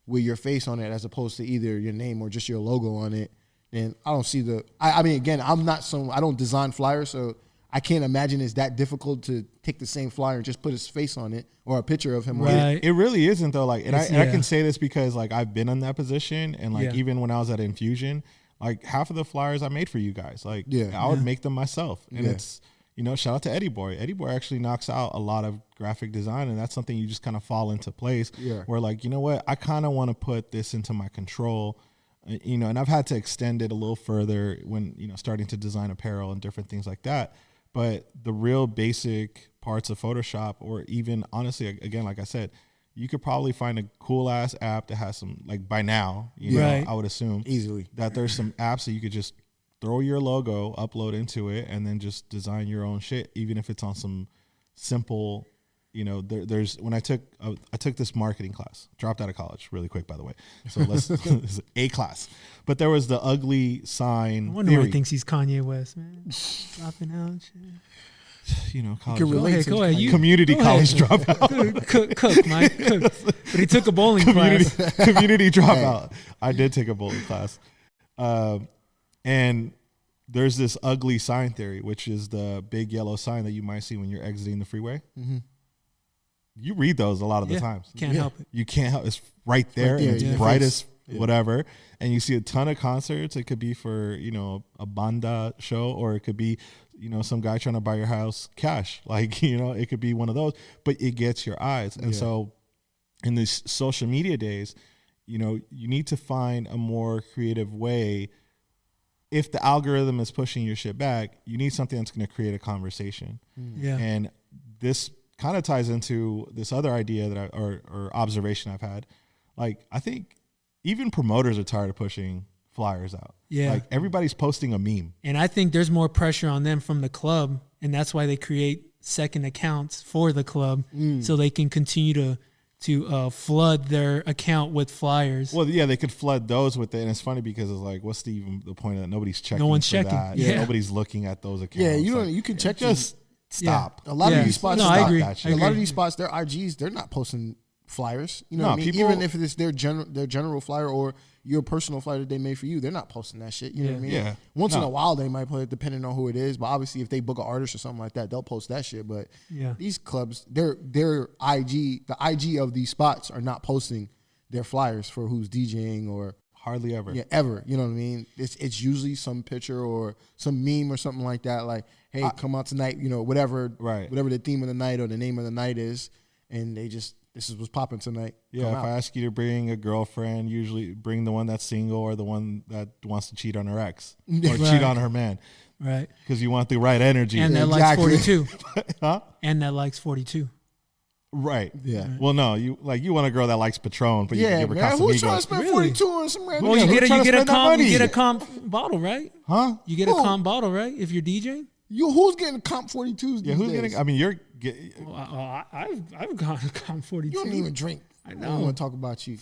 with your face on it as opposed to either your name or just your logo on it, then I don't see I mean, again, I don't design flyers, so I can't imagine it's that difficult to take the same flyer and just put his face on it or a picture of him on it. It really isn't though. Like, and I can say this because like I've been in that position, and like even when I was at Infusion, like half of the flyers I made for you guys, like I would make them myself, and it's shout out to Eddie Boy. Eddie Boy actually knocks out a lot of graphic design, and that's something you just kind of fall into place. Yeah. Where like, you know what, I kind of want to put this into my control, and I've had to extend it a little further when starting to design apparel and different things like that. But the real basic parts of Photoshop, or even honestly, again, like I said, you could probably find a cool ass app that has some, like by now, I would assume easily that there's some apps that you could just throw your logo, upload into it, and then just design your own shit, even if it's on some simple there's when I took this marketing class, dropped out of college really quick, by the way. So it's a class, but there was the ugly sign. I wonder why he thinks he's Kanye West, man. Dropping out, shit. College. Go ahead. Community college dropout. Cook, Mike. Cook. But he took a bowling class. Community dropout. I did take a bowling class. And there's this ugly sign theory, which is the big yellow sign that you might see when you're exiting the freeway. Mm-hmm. You read those a lot of the times. Can't help it. You can't help it. It's right there. And it's bright as whatever. And you see a ton of concerts. It could be for, a banda show, or it could be, some guy trying to buy your house cash. Like, it could be one of those, but it gets your eyes. And so in these social media days, you need to find a more creative way. If the algorithm is pushing your shit back, you need something that's going to create a conversation. Yeah. And this kind of ties into this other idea that or observation I've had. Like, I think even promoters are tired of pushing flyers out. Yeah. Like, everybody's posting a meme. And I think there's more pressure on them from the club, and that's why they create second accounts for the club so they can continue to flood their account with flyers. Well, yeah, they could flood those with it, and it's funny because it's like, what's the point of that? Nobody's checking. No one's for checking. That. Yeah. Nobody's looking at those accounts. Yeah, you can check. Just stop. A lot of these spots. No, I agree. A lot of these spots, their IGs, they're not posting flyers. You know what I mean? Even if it's their general flyer or your personal flyer that they made for you, they're not posting that shit. You know what I mean? Yeah. Once in a while they might put it, depending on who it is. But obviously, if they book an artist or something like that, they'll post that shit. But these clubs, their IG, the IG of these spots are not posting their flyers for who's DJing or hardly ever. Yeah, ever. You know what I mean? It's usually some picture or some meme or something like that. Like, hey, come out tonight. Whatever the theme of the night or the name of the night is, and they just. This is what's popping tonight. Yeah, if I ask you to bring a girlfriend, usually bring the one that's single or the one that wants to cheat on her ex or cheat on her man. Right. Because you want the right energy. And that likes 42. Huh? And that likes 42. Right. Yeah. Well, no, you want a girl that likes Patron, but you can give her Casamigos. Who's trying to spend 42 on some random? Well, you get a comp bottle, right? Huh? You get a comp bottle, right? If you're DJing. Who's getting comp 42s? Yeah, who's getting? I mean, you're. I've gone comp 42. You don't even drink. I know. I don't want to talk about you.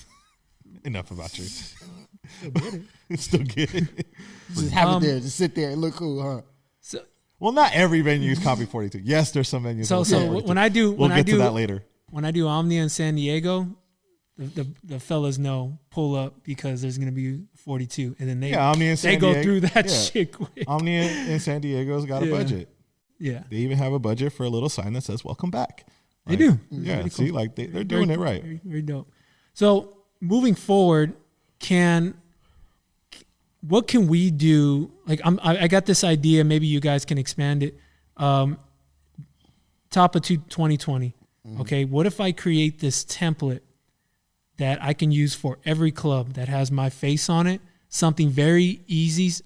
Enough about you. Still get it. Still get it. Just have it there. Just sit there and look cool, huh? So, well, not every venue is copy 42. Yes, there's some venues. So when I do, we'll get to that later. When I do Omnia in San Diego, the fellas know pull up because there's gonna be 42, and then they go through that shit quick. Omnia in San Diego's got a budget. Yeah, they even have a budget for a little sign that says "Welcome back." They do. Yeah, really see, cool. They're doing it right. Very, very dope. So moving forward, what can we do? Like I got this idea. Maybe you guys can expand it. Top of 2020. Okay, what if I create this template that I can use for every club that has my face on it? Something very easy.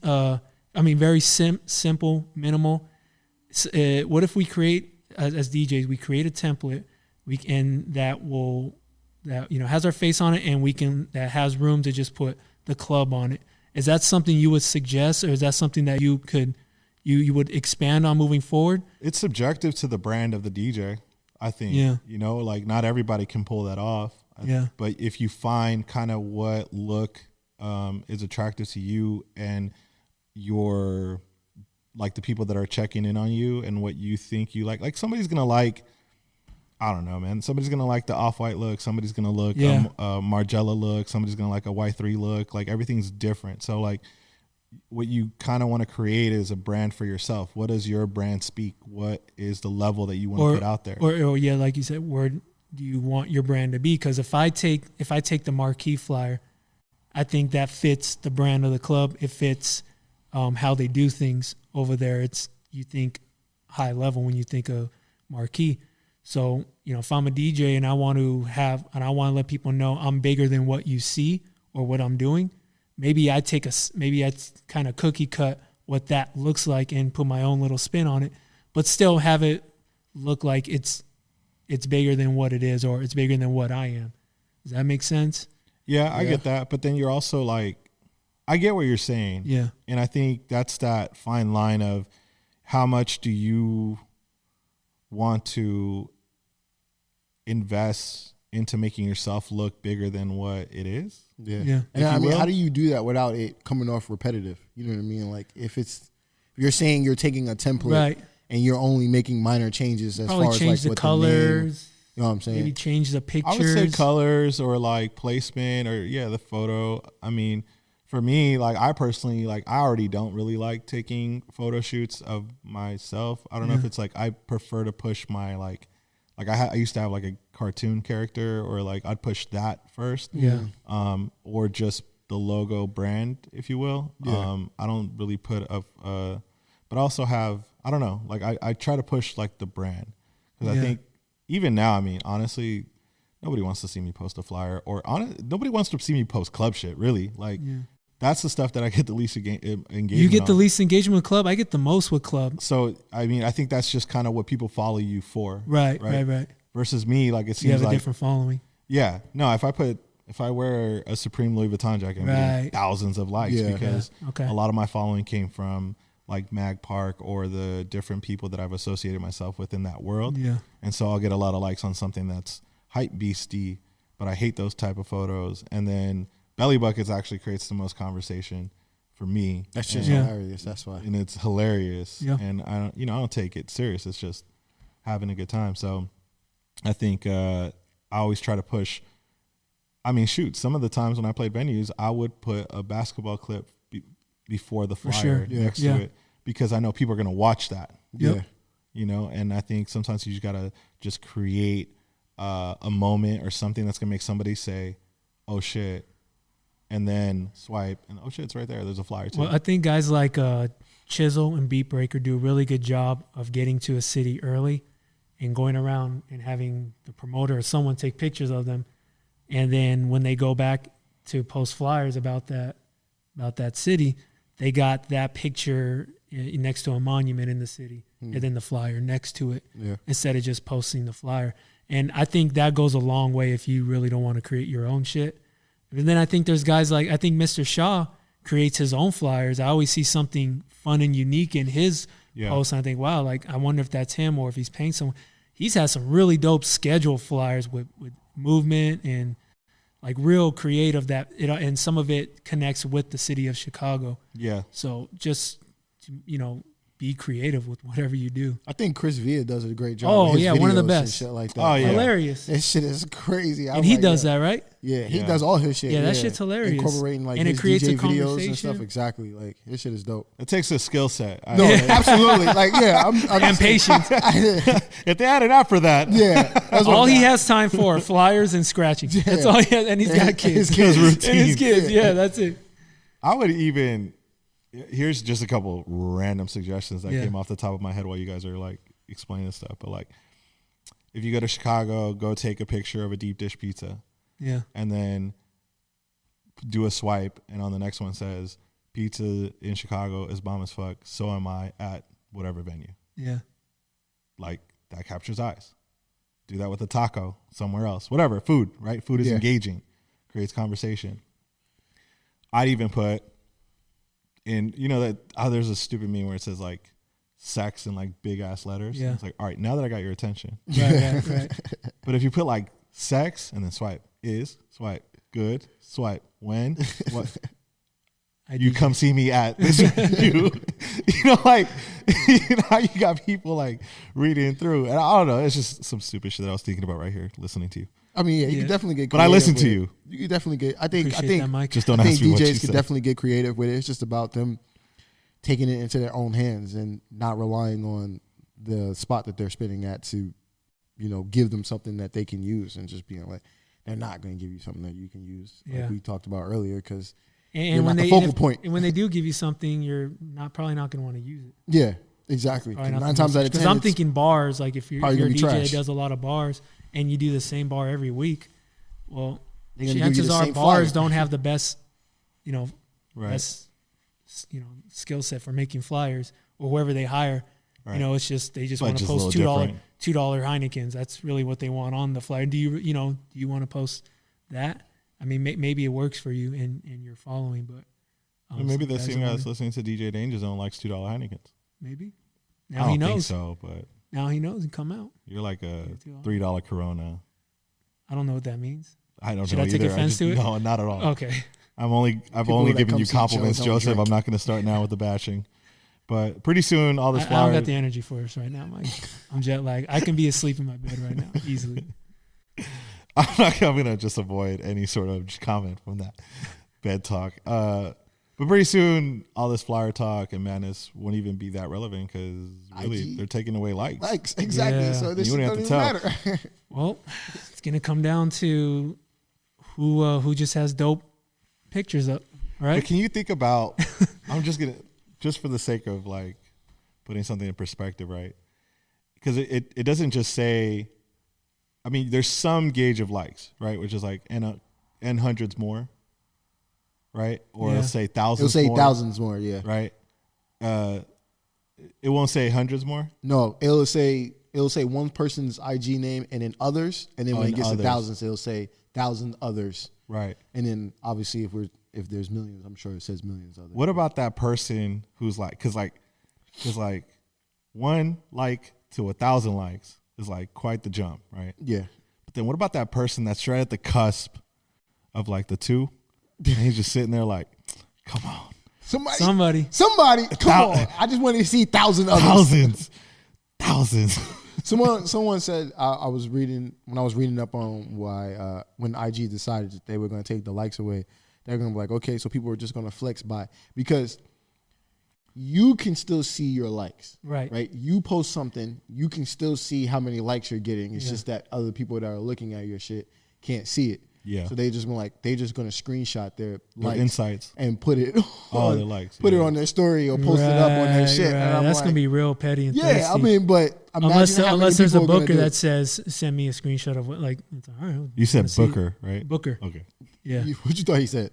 Very simple, minimal. What if we create as DJs? We create a template that has our face on it, and that has room to just put the club on it. Is that something you would suggest, or is that something that you would expand on moving forward? It's subjective to the brand of the DJ. I think, not everybody can pull that off. Yeah. But if you find kind of what look is attractive to you and your, like the people that are checking in on you and what you think you like somebody's going to like, I don't know, man. Somebody's going to like the off-white look. Somebody's going to look Margiela look. Somebody's going to like a Y3 look. Like everything's different. So like, what you kind of want to create is a brand for yourself. What does your brand speak? What is the level that you want to put out there? Or like you said, where do you want your brand to be? Because if I take the marquee flyer, I think that fits the brand of the club. It fits how they do things over there. You think high level when you think of marquee. So if I'm a DJ and I want to let people know I'm bigger than what you see or what I'm doing. Maybe I kind of cookie cut what that looks like and put my own little spin on it, but still have it look like it's bigger than what it is, or it's bigger than what I am. Does that make sense? Yeah, I get that. But then you're also like, I get what you're saying. Yeah. And I think that's that fine line of how much do you want to invest into making yourself look bigger than what it is. Yeah. And I mean, how do you do that without it coming off repetitive? You know what I mean? Like if you're saying you're taking a template and you're only making minor changes as probably far as change like the what colors. The name, you know what I'm saying? Maybe change the pictures. I would say colors or like placement or the photo. I mean, for me, like I personally, like I already don't really like taking photo shoots of myself. I don't know if it's like I prefer to push my like I used to have like a cartoon character or like I'd push that first. Yeah. Or just the logo brand, if you will. Yeah. I don't really put up, but I also have, I don't know, like I try to push like the brand because I think even now, I mean, honestly, nobody wants to see me post a flyer or nobody wants to see me post club shit, really. Like that's the stuff that I get the least engagement. You get the least engagement with club. I get the most with club. So, I mean, I think that's just kind of what people follow you for. Right. Versus me, like it seems you have like a different following. Yeah. No, if I wear a Supreme Louis Vuitton jacket, I'm getting thousands of likes because a lot of my following came from like Mag Park or the different people that I've associated myself with in that world. Yeah. And so I'll get a lot of likes on something that's hype beastie, but I hate those type of photos. And then Belly Buckets actually creates the most conversation for me. That's just hilarious. That's why. And it's hilarious. Yeah. And I don't take it serious. It's just having a good time. So I think I always try to push. I mean, shoot, some of the times when I played venues, I would put a basketball clip before the flyer next to it because I know people are going to watch that. Yeah. You know, and I think sometimes you just got to just create a moment or something that's going to make somebody say, oh, shit, and then swipe, and oh, shit, it's right there. There's a flyer, too. Well, I think guys like Chisel and Beatbreaker do a really good job of getting to a city early and going around and having the promoter or someone take pictures of them. And then when they go back to post flyers about that city, they got that picture next to a monument in the city and then the flyer next to it instead of just posting the flyer. And I think that goes a long way if you really don't want to create your own shit. And then I think there's guys like, I think Mr. Shaw creates his own flyers. I always see something fun and unique in his posts. And I think, wow, like I wonder if that's him or if he's paying someone. He's had some really dope schedule flyers with movement and like real creative and some of it connects with the city of Chicago. Yeah. So just, be creative with whatever you do. I think Chris Villa does a great job. Oh, yeah, one of the best. Shit like that. Oh, yeah. Hilarious. That shit is crazy. And he does that, right? Yeah, he does all his shit. Yeah, that shit's hilarious. Incorporating like and his it creates DJ a videos and stuff. Exactly. Like his shit is dope. It takes a skill set. Absolutely. Like, I'm and patience. If they had an app for that. Yeah. That's all he has time for, flyers and scratching. Yeah. That's all he has. And he's got kids. His routine. And his kids. Yeah, that's it. I would even... Here's just a couple random suggestions that came off the top of my head while you guys are like explaining this stuff. But like, if you go to Chicago, go take a picture of a deep dish pizza. Yeah. And then do a swipe. And on the next one says, pizza in Chicago is bomb as fuck. So am I at whatever venue. Yeah. Like that captures eyes. Do that with a taco somewhere else. Whatever. Food, right? Food is engaging. Creates conversation. I'd even put, and there's a stupid meme where it says like sex in like big ass letters. Yeah. It's like, all right, now that I got your attention. Right. But if you put like sex and then swipe, swipe, good, swipe, when, what, you come see me at this venue. Like, how you got people like reading through. And I don't know, it's just some stupid shit that I was thinking about right here, listening to you. I mean, you can definitely get creative. But I listen to you. You can definitely get, I think just don't ask me what you DJs said. can definitely get creative with it. It's just about them taking it into their own hands and not relying on the spot that they're spinning at to, give them something that they can use and just being like, they're not going to give you something that you can use. Like we talked about earlier, because you're not the focal point. And when they do give you something, you're probably not going to want to use it. Yeah, exactly. 9 times out of 10. Because I'm thinking bars, like if you're a DJ that does a lot of bars, and you do the same bar every week, well, chances are bars don't have the best, best, skill set for making flyers, or whoever they hire. Right. It's just they just want to post $2 Heinekens. That's really what they want on the flyer. Do you want to post that? I mean, maybe it works for you and your following, but maybe the same guy that's listening to DJ Dainjazone likes $2 Heinekens. Maybe now he knows. Think so, but now he knows and come out. You're like a $3 Corona. I don't know what that means. I don't Should know I take either. offense to it? No, not at all. Okay. I've People only that given come you see the show compliments, don't Joseph. drink. I'm not going to start now with the bashing. But pretty soon, all this I don't flyer. got the energy for us right now, Mike. I'm jet lagged. I can be asleep in my bed right now easily. I'm going to just avoid any sort of comment from that bed talk. But pretty soon, all this flyer talk and madness won't even be that relevant because really IG. they're taking away likes. Likes, exactly. Yeah. So this You shit wouldn't don't have even to matter. Well, it's gonna come down to who just has dope pictures up, But right? can you think about? I'm just for the sake of like putting something in perspective, right? Because it doesn't just say. I mean, there's some gauge of likes, right? Which is like n hundreds more, right? Or Yeah. it'll say thousands. It'll say more, thousands more, yeah. right? It won't say hundreds more. No, it'll say one person's IG name and then others, and then when it And gets to others. thousands, it'll say 1,000 others, Right. and then obviously if there's millions, I'm sure it says millions others. What about that person who's like, cause like one like to 1,000 likes is like quite the jump, right? Yeah, But then what about that person that's right at the cusp of like the two, and he's just sitting there like, come on, Somebody. come on! I just wanted to see 1,000 others. thousands. Someone said I was reading up on why when IG decided that they were going to take the likes away, they're going to be like, okay, so people are just going to flex by because you can still see your likes, Right. You post something, you can still see how many likes you're getting. It's Yeah. just that other people that are looking at your shit can't see it. Yeah. So they just going to screenshot their Their likes insights. and put it Oh, their likes. put it Yeah. on their story or post it up on their shit. Right. And I'm That's like, gonna be real petty and yeah. thirsty. I mean, but unless imagine how many there's a people are gonna booker do it. that says send me a screenshot of what like it's all right. You said wanna see Booker, right? Booker. Okay. Yeah. What you thought he said?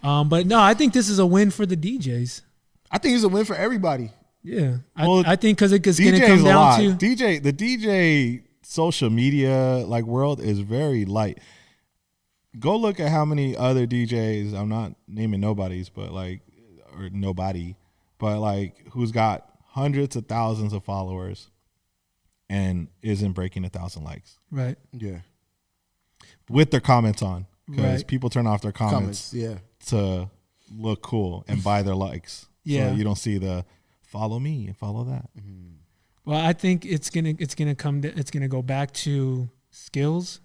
But no, I think this is a win for the DJs. I think it's a win for everybody. Yeah. Well, I think because it's going to DJ's come a down lot. to the DJ social media like world is very light. Go look at how many other DJs, I'm not naming nobodies, but like, or nobody, but like who's got hundreds of thousands of followers and isn't breaking 1,000 likes right. Yeah. with their comments on, because Right. people turn off their comments Yeah. to look cool and buy their likes. Yeah. So you don't see the follow me and follow that. Well, I think it's gonna go back to skills,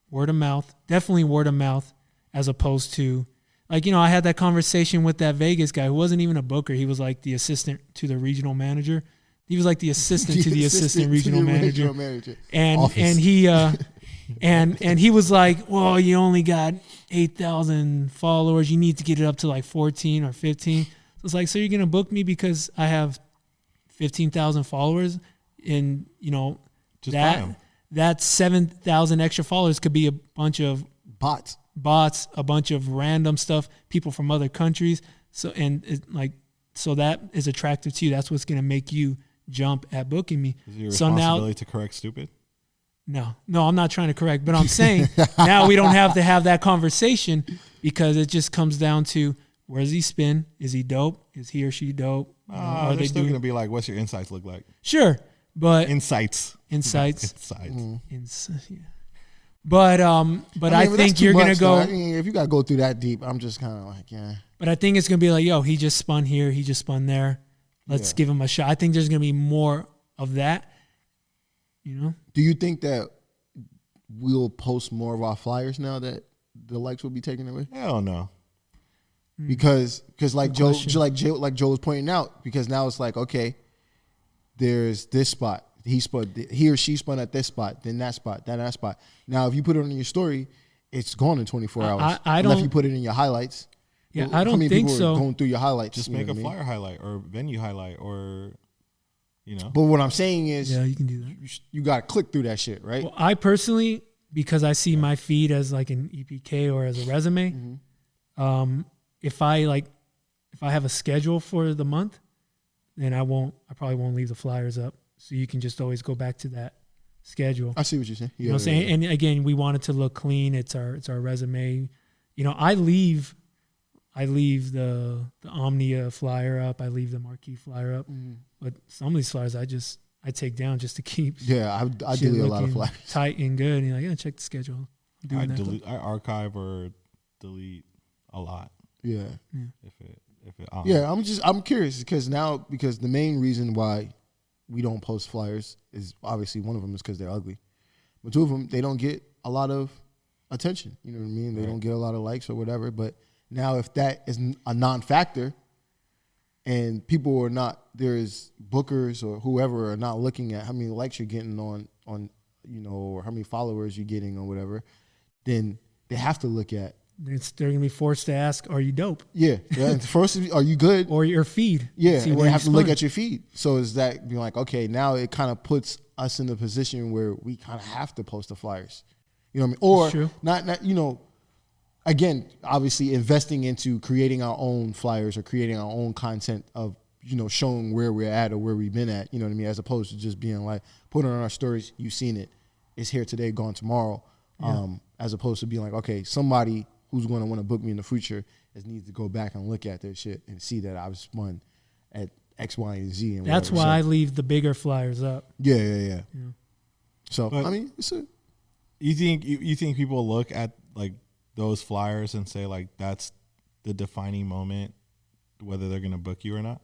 word of mouth, definitely word of mouth, as opposed to like, I had that conversation with that Vegas guy who wasn't even a booker. He was like the assistant to the regional manager. He was like the assistant to the assistant regional manager. And Office. and he and he was like, well, you only got 8,000 followers. You need to get it up to like 14 or 15. So it's like, so you're gonna book me because I have 15,000 followers, and Just buy 'em. that 7,000 extra followers could be a bunch of Bots. a bunch of random stuff, people from other countries. So so that is attractive to you. That's what's gonna make you jump at booking me. Is it your So now, responsibility to correct stupid? no, I'm not trying to correct, but I'm saying now we don't have to have that conversation because it just comes down to where does he spin? Is he dope? Is he or she dope? Are they still going to be like, what's your insights look like? Sure, but Insights. insights. Insights. Yeah. But I mean, think that's too you're gonna much, go. though. I mean, if you got to go through that deep, I'm just kind of like, yeah. But I think it's gonna be like, yo, he just spun here, he just spun there. Let's give him a shot. I think there's gonna be more of that. Do you think that we'll post more of our flyers now that the likes will be taken away? Hell no. Because like Joe question. Joe was pointing out, because now it's like, okay, there's this spot. He or she spun at this spot, then that spot, then that spot. Now, if you put it on your story, it's gone in 24 hours. I Unless don't- you put it in your highlights. Yeah, Well, I how don't many think people so. are going through your highlights. Just you know make a what I mean? flyer highlight or venue highlight or, But what I'm saying is, Yeah, you can do that. you got to click through that shit, right? Well, I personally, because I see my feed as like an EPK or as a resume, if I have a schedule for the month, then I probably won't leave the flyers up. So you can just always go back to that schedule. I see what you're saying. You know what I'm saying? And again, we want it to look clean. It's our resume. I leave the Omnia flyer up. I leave the Marquee flyer up. But some of these flyers, I just I take down just to keep. Yeah, I delete a lot of flyers. Tight and good. And you're like, yeah, check the schedule. I archive or delete a lot. Yeah. If I'm curious because the main reason why we don't post flyers is obviously one of them is because they're ugly, but two of them, they don't get a lot of attention. You know what I mean? They don't get a lot of likes or whatever. But now if that is a non-factor and people are not, there's bookers or whoever are not looking at how many likes you're getting on or how many followers you're getting or whatever, then they have to look at. They're going to be forced to ask, are you dope? Yeah. First, are you good? Or your feed. Yeah, and they have to look at your feed. So is that being like, okay, now it kind of puts us in a position where we kind of have to post the flyers. You know what I mean? Or not, again, obviously investing into creating our own flyers or creating our own content of, showing where we're at or where we've been at, you know what I mean? As opposed to just being like, put it on our stories, you've seen it. It's here today, gone tomorrow. Yeah. As opposed to being like, okay, somebody who's going to want to book me in the future needs to go back and look at their shit and see that I was spun at X, Y, and Z. And that's why I leave the bigger flyers up. Yeah. So, but, I mean, you think people look at like those flyers and say like that's the defining moment, whether they're going to book you or not?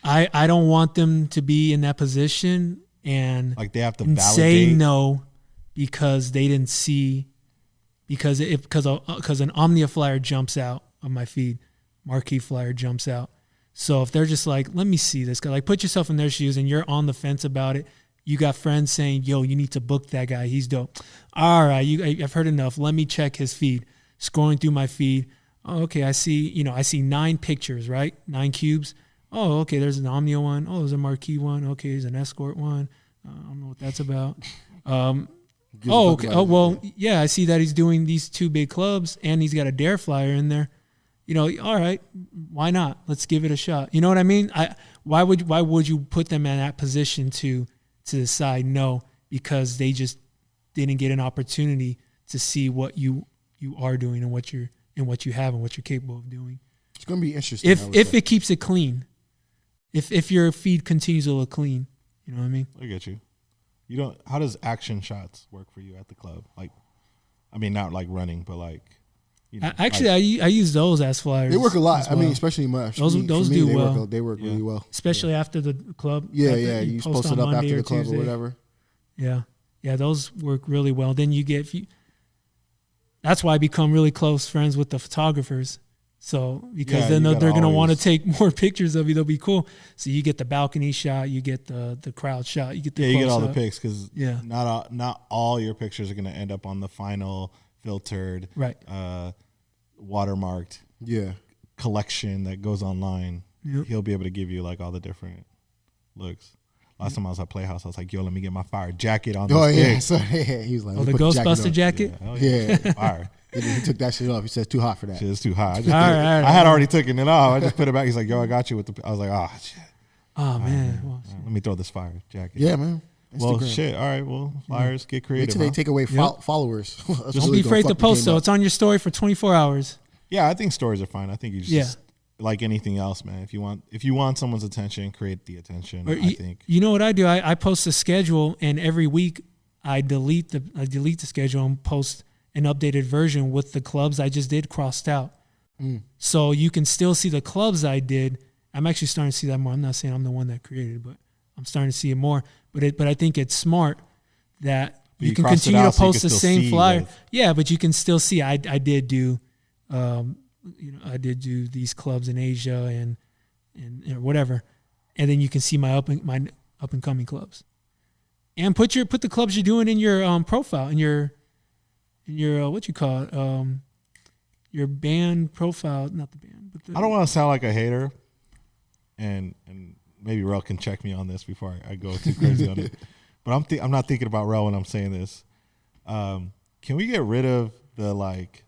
I don't want them to be in that position and like they have to validate. Say no because they didn't see. Because an Omnia flyer jumps out of my feed, marquee flyer jumps out. So if they're just like, let me see this guy, like put yourself in their shoes and you're on the fence about it. You got friends saying, yo, you need to book that guy. He's dope. All right, I've heard enough. Let me check his feed. Scrolling through my feed. Oh, okay, I see 9 pictures, right? 9 cubes. Oh, okay, there's an Omnia one. Oh, there's a marquee one. Okay, there's an escort one. I don't know what that's about. Okay. Oh, well, yeah, I see that he's doing these 2 big clubs and he's got a dare flyer in there. All right, why not? Let's give it a shot. You know what I mean? Why would you put them in that position to decide no because they just didn't get an opportunity to see what you are doing and what you have and what you're capable of doing. It's going to be interesting. If it keeps it clean. If your feed continues to look clean, you know what I mean? I get you. How does action shots work for you at the club? Like, I mean, not like running, but like, I use those as flyers. They work a lot. Well. I mean, especially much. Those do well. They work really well. Especially after the club. Yeah. You post it up Monday after the club Tuesday. Or whatever. Yeah. Those work really well. Then you get, that's why I become really close friends with the photographers. So because then they're going to want to take more pictures of you. They'll be cool. So you get the balcony shot, you get the crowd shot, you get the you get all the pics because not all your pictures are going to end up on the final filtered, right? Watermarked, collection that goes online. Yep. He'll be able to give you like all the different looks. Last time I was at Playhouse, I was like, "Yo, let me get my fire jacket on." Oh yeah, so he was like, the Ghostbuster jacket. Yeah. Fire. He took that shit off. He said it's too hot for that. Shit, it's too hot. I had already taken it off. I just put it back. He's like, yo, I got you with the. I was like, oh shit. Oh man. Well, let me throw this fire jacket. Yeah, man. Instagram. Well, shit. All right. Well, flyers get creative. Wait till they take away followers. Don't be afraid to post though. It's on your story for 24 hours. Yeah, I think stories are fine. I think you just like anything else, man. If you want someone's attention, create the attention. I think. You know what I do? I post a schedule, and every week I delete the schedule and post an updated version with the clubs I just did crossed out. So you can still see the clubs I did. I'm actually starting to see that more. I'm not saying I'm the one that created it, but I'm starting to see it more. But I think it's smart that you can continue to post the same flyer. Yeah, but you can still see I did do I did do these clubs in Asia and whatever. And then you can see my up and coming clubs. And put the clubs you're doing in your profile, in your what you call it, your band profile, not the band, but I don't want to sound like a hater, and maybe Rell can check me on this before I go too crazy on it. But I'm not thinking about Rell when I'm saying this. Can we get rid of the like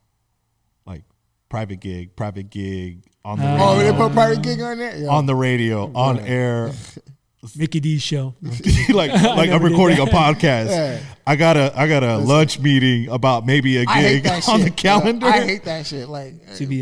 private gig on the radio? Oh, they put private gig on there? Yeah. On the radio, on air. MikiDz Show. like I'm recording a podcast. Yeah. I got a lunch meeting about maybe a gig on the calendar. I hate that shit. Like,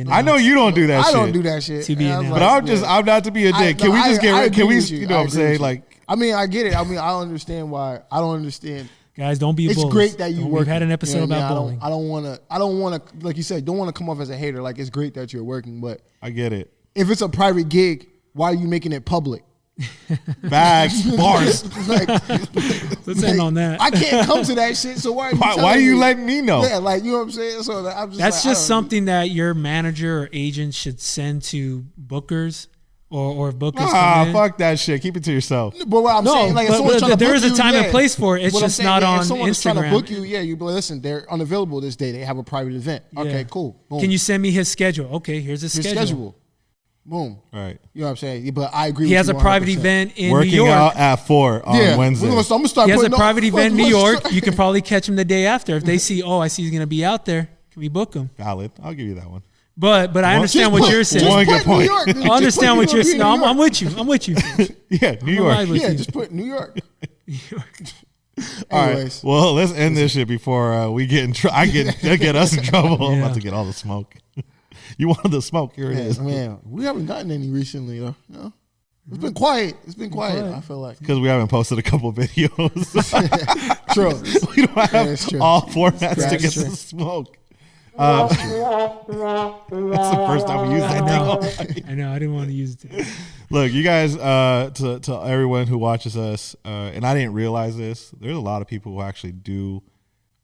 I know you don't do that shit. I don't do that shit. To be announced. But I'm not to be a dick. Can we just get rid? Can we? You know what I'm saying? Like, I mean, I get it. I mean, I understand why. I don't understand. Guys, don't be. It's bullies. great that you work. We've had an episode about bullying. I don't want to. Like you said, don't want to come off as a hater. Like it's great that you're working, but I get it. if it's a private gig, why are you making it public? Bags, bars. Let's end on that. I can't come to that shit. So why Why are you letting me know? Yeah, like you know what I'm saying. So I'm just That's like, just something that your manager or agent should send to bookers, or if bookers come in. Fuck that shit. Keep it to yourself. But what I'm saying, like, if someone's trying to there book is a you, time and place for it. It's What I'm just saying, not yeah, on if someone's trying to Instagram. book you, yeah, you be like, listen, they're unavailable this day. They have a private event. Okay, Yeah. cool. Boom. Can you send me his schedule? Okay, here's his Your schedule. Boom. Right. You know what I'm saying? But I agree. He with has you a private 100%. event in Working New York. out at 4 on Wednesday. I'm gonna start He has a putting private event in New let's- York. You can probably catch him the day after. If they see, I see he's going to be out there, can we book him? Valid. I'll give you that one. But I understand Just what put- you're just saying. one good point. I understand what you're saying. No, I'm with you. I'm with you. Yeah, New I'm York. with Yeah, you. just put New York. All right. Anyways. Well, let's end this shit before we get in trouble. They'll get us in trouble. I'm Yeah. about to get all the smoke. You wanted the smoke. Here it is. Man, we haven't gotten any recently though. You know? It's been quiet. It's been quiet. I feel like. Because we haven't posted a couple videos. True. We don't have that's true. all formats to That's get true. the smoke. That's the first time we used that thing all night. I know. I didn't want to use it today. Look, you guys, to everyone who watches us, and I didn't realize this, there's a lot of people who actually do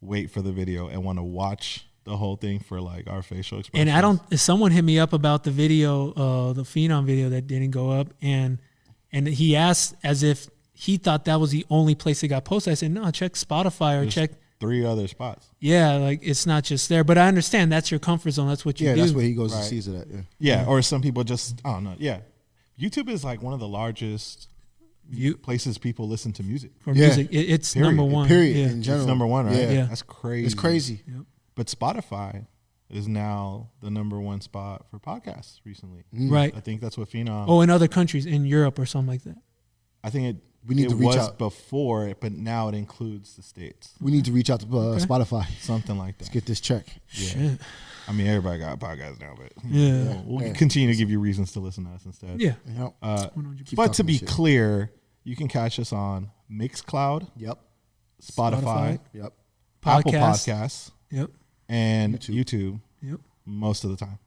wait for the video and want to watch the whole thing for like our facial expressions. And someone hit me up about the video, the Phenom video that didn't go up. And he asked as if he thought that was the only place it got posted. I said, no, check Spotify or There's check. 3 other spots. Yeah, like it's not just there. But I understand that's your comfort zone. That's what you Yeah, do. that's where he goes and Right. sees it at. Yeah. Yeah, or some people just, I don't know. Yeah. YouTube is like one of the largest places people listen to music. For Yeah. music. It's Period. number one. Period. Yeah. In general. It's number 1, right? Yeah. That's crazy. It's crazy. Yep. But Spotify is now the number 1 spot for podcasts recently. Right. I think that's what Phenom. Oh, in other countries, in Europe or something like that. I think We need it to reach was out. before, but now it includes the States. We need to reach out to Spotify. Something like that. Let's get this check. Yeah. Shit. I mean, everybody got podcasts now, but Yeah. we'll continue to give you reasons to listen to us instead. Yeah. Yep. Keep But to talking be shit. clear, you can catch us on Mixcloud, Yep. Spotify, Yep. Apple Podcast. Podcasts, Yep. and YouTube Yep. most of the time.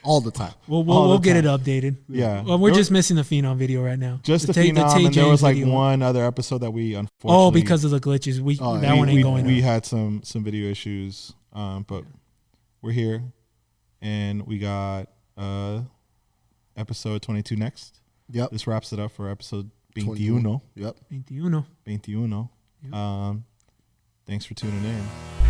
All the time. We'll get it updated. Yeah. Well, we're There- just missing the Phenom video right now. Just the Tay- Phenom, Tay and there James was like video. one other episode that we unfortunately... Oh, because of the glitches. That one ain't going We on. had some video issues, but we're here, and we got episode 22 next. Yep. This wraps it up for episode 21. 21. Yep. 21. 21. Thanks for tuning in.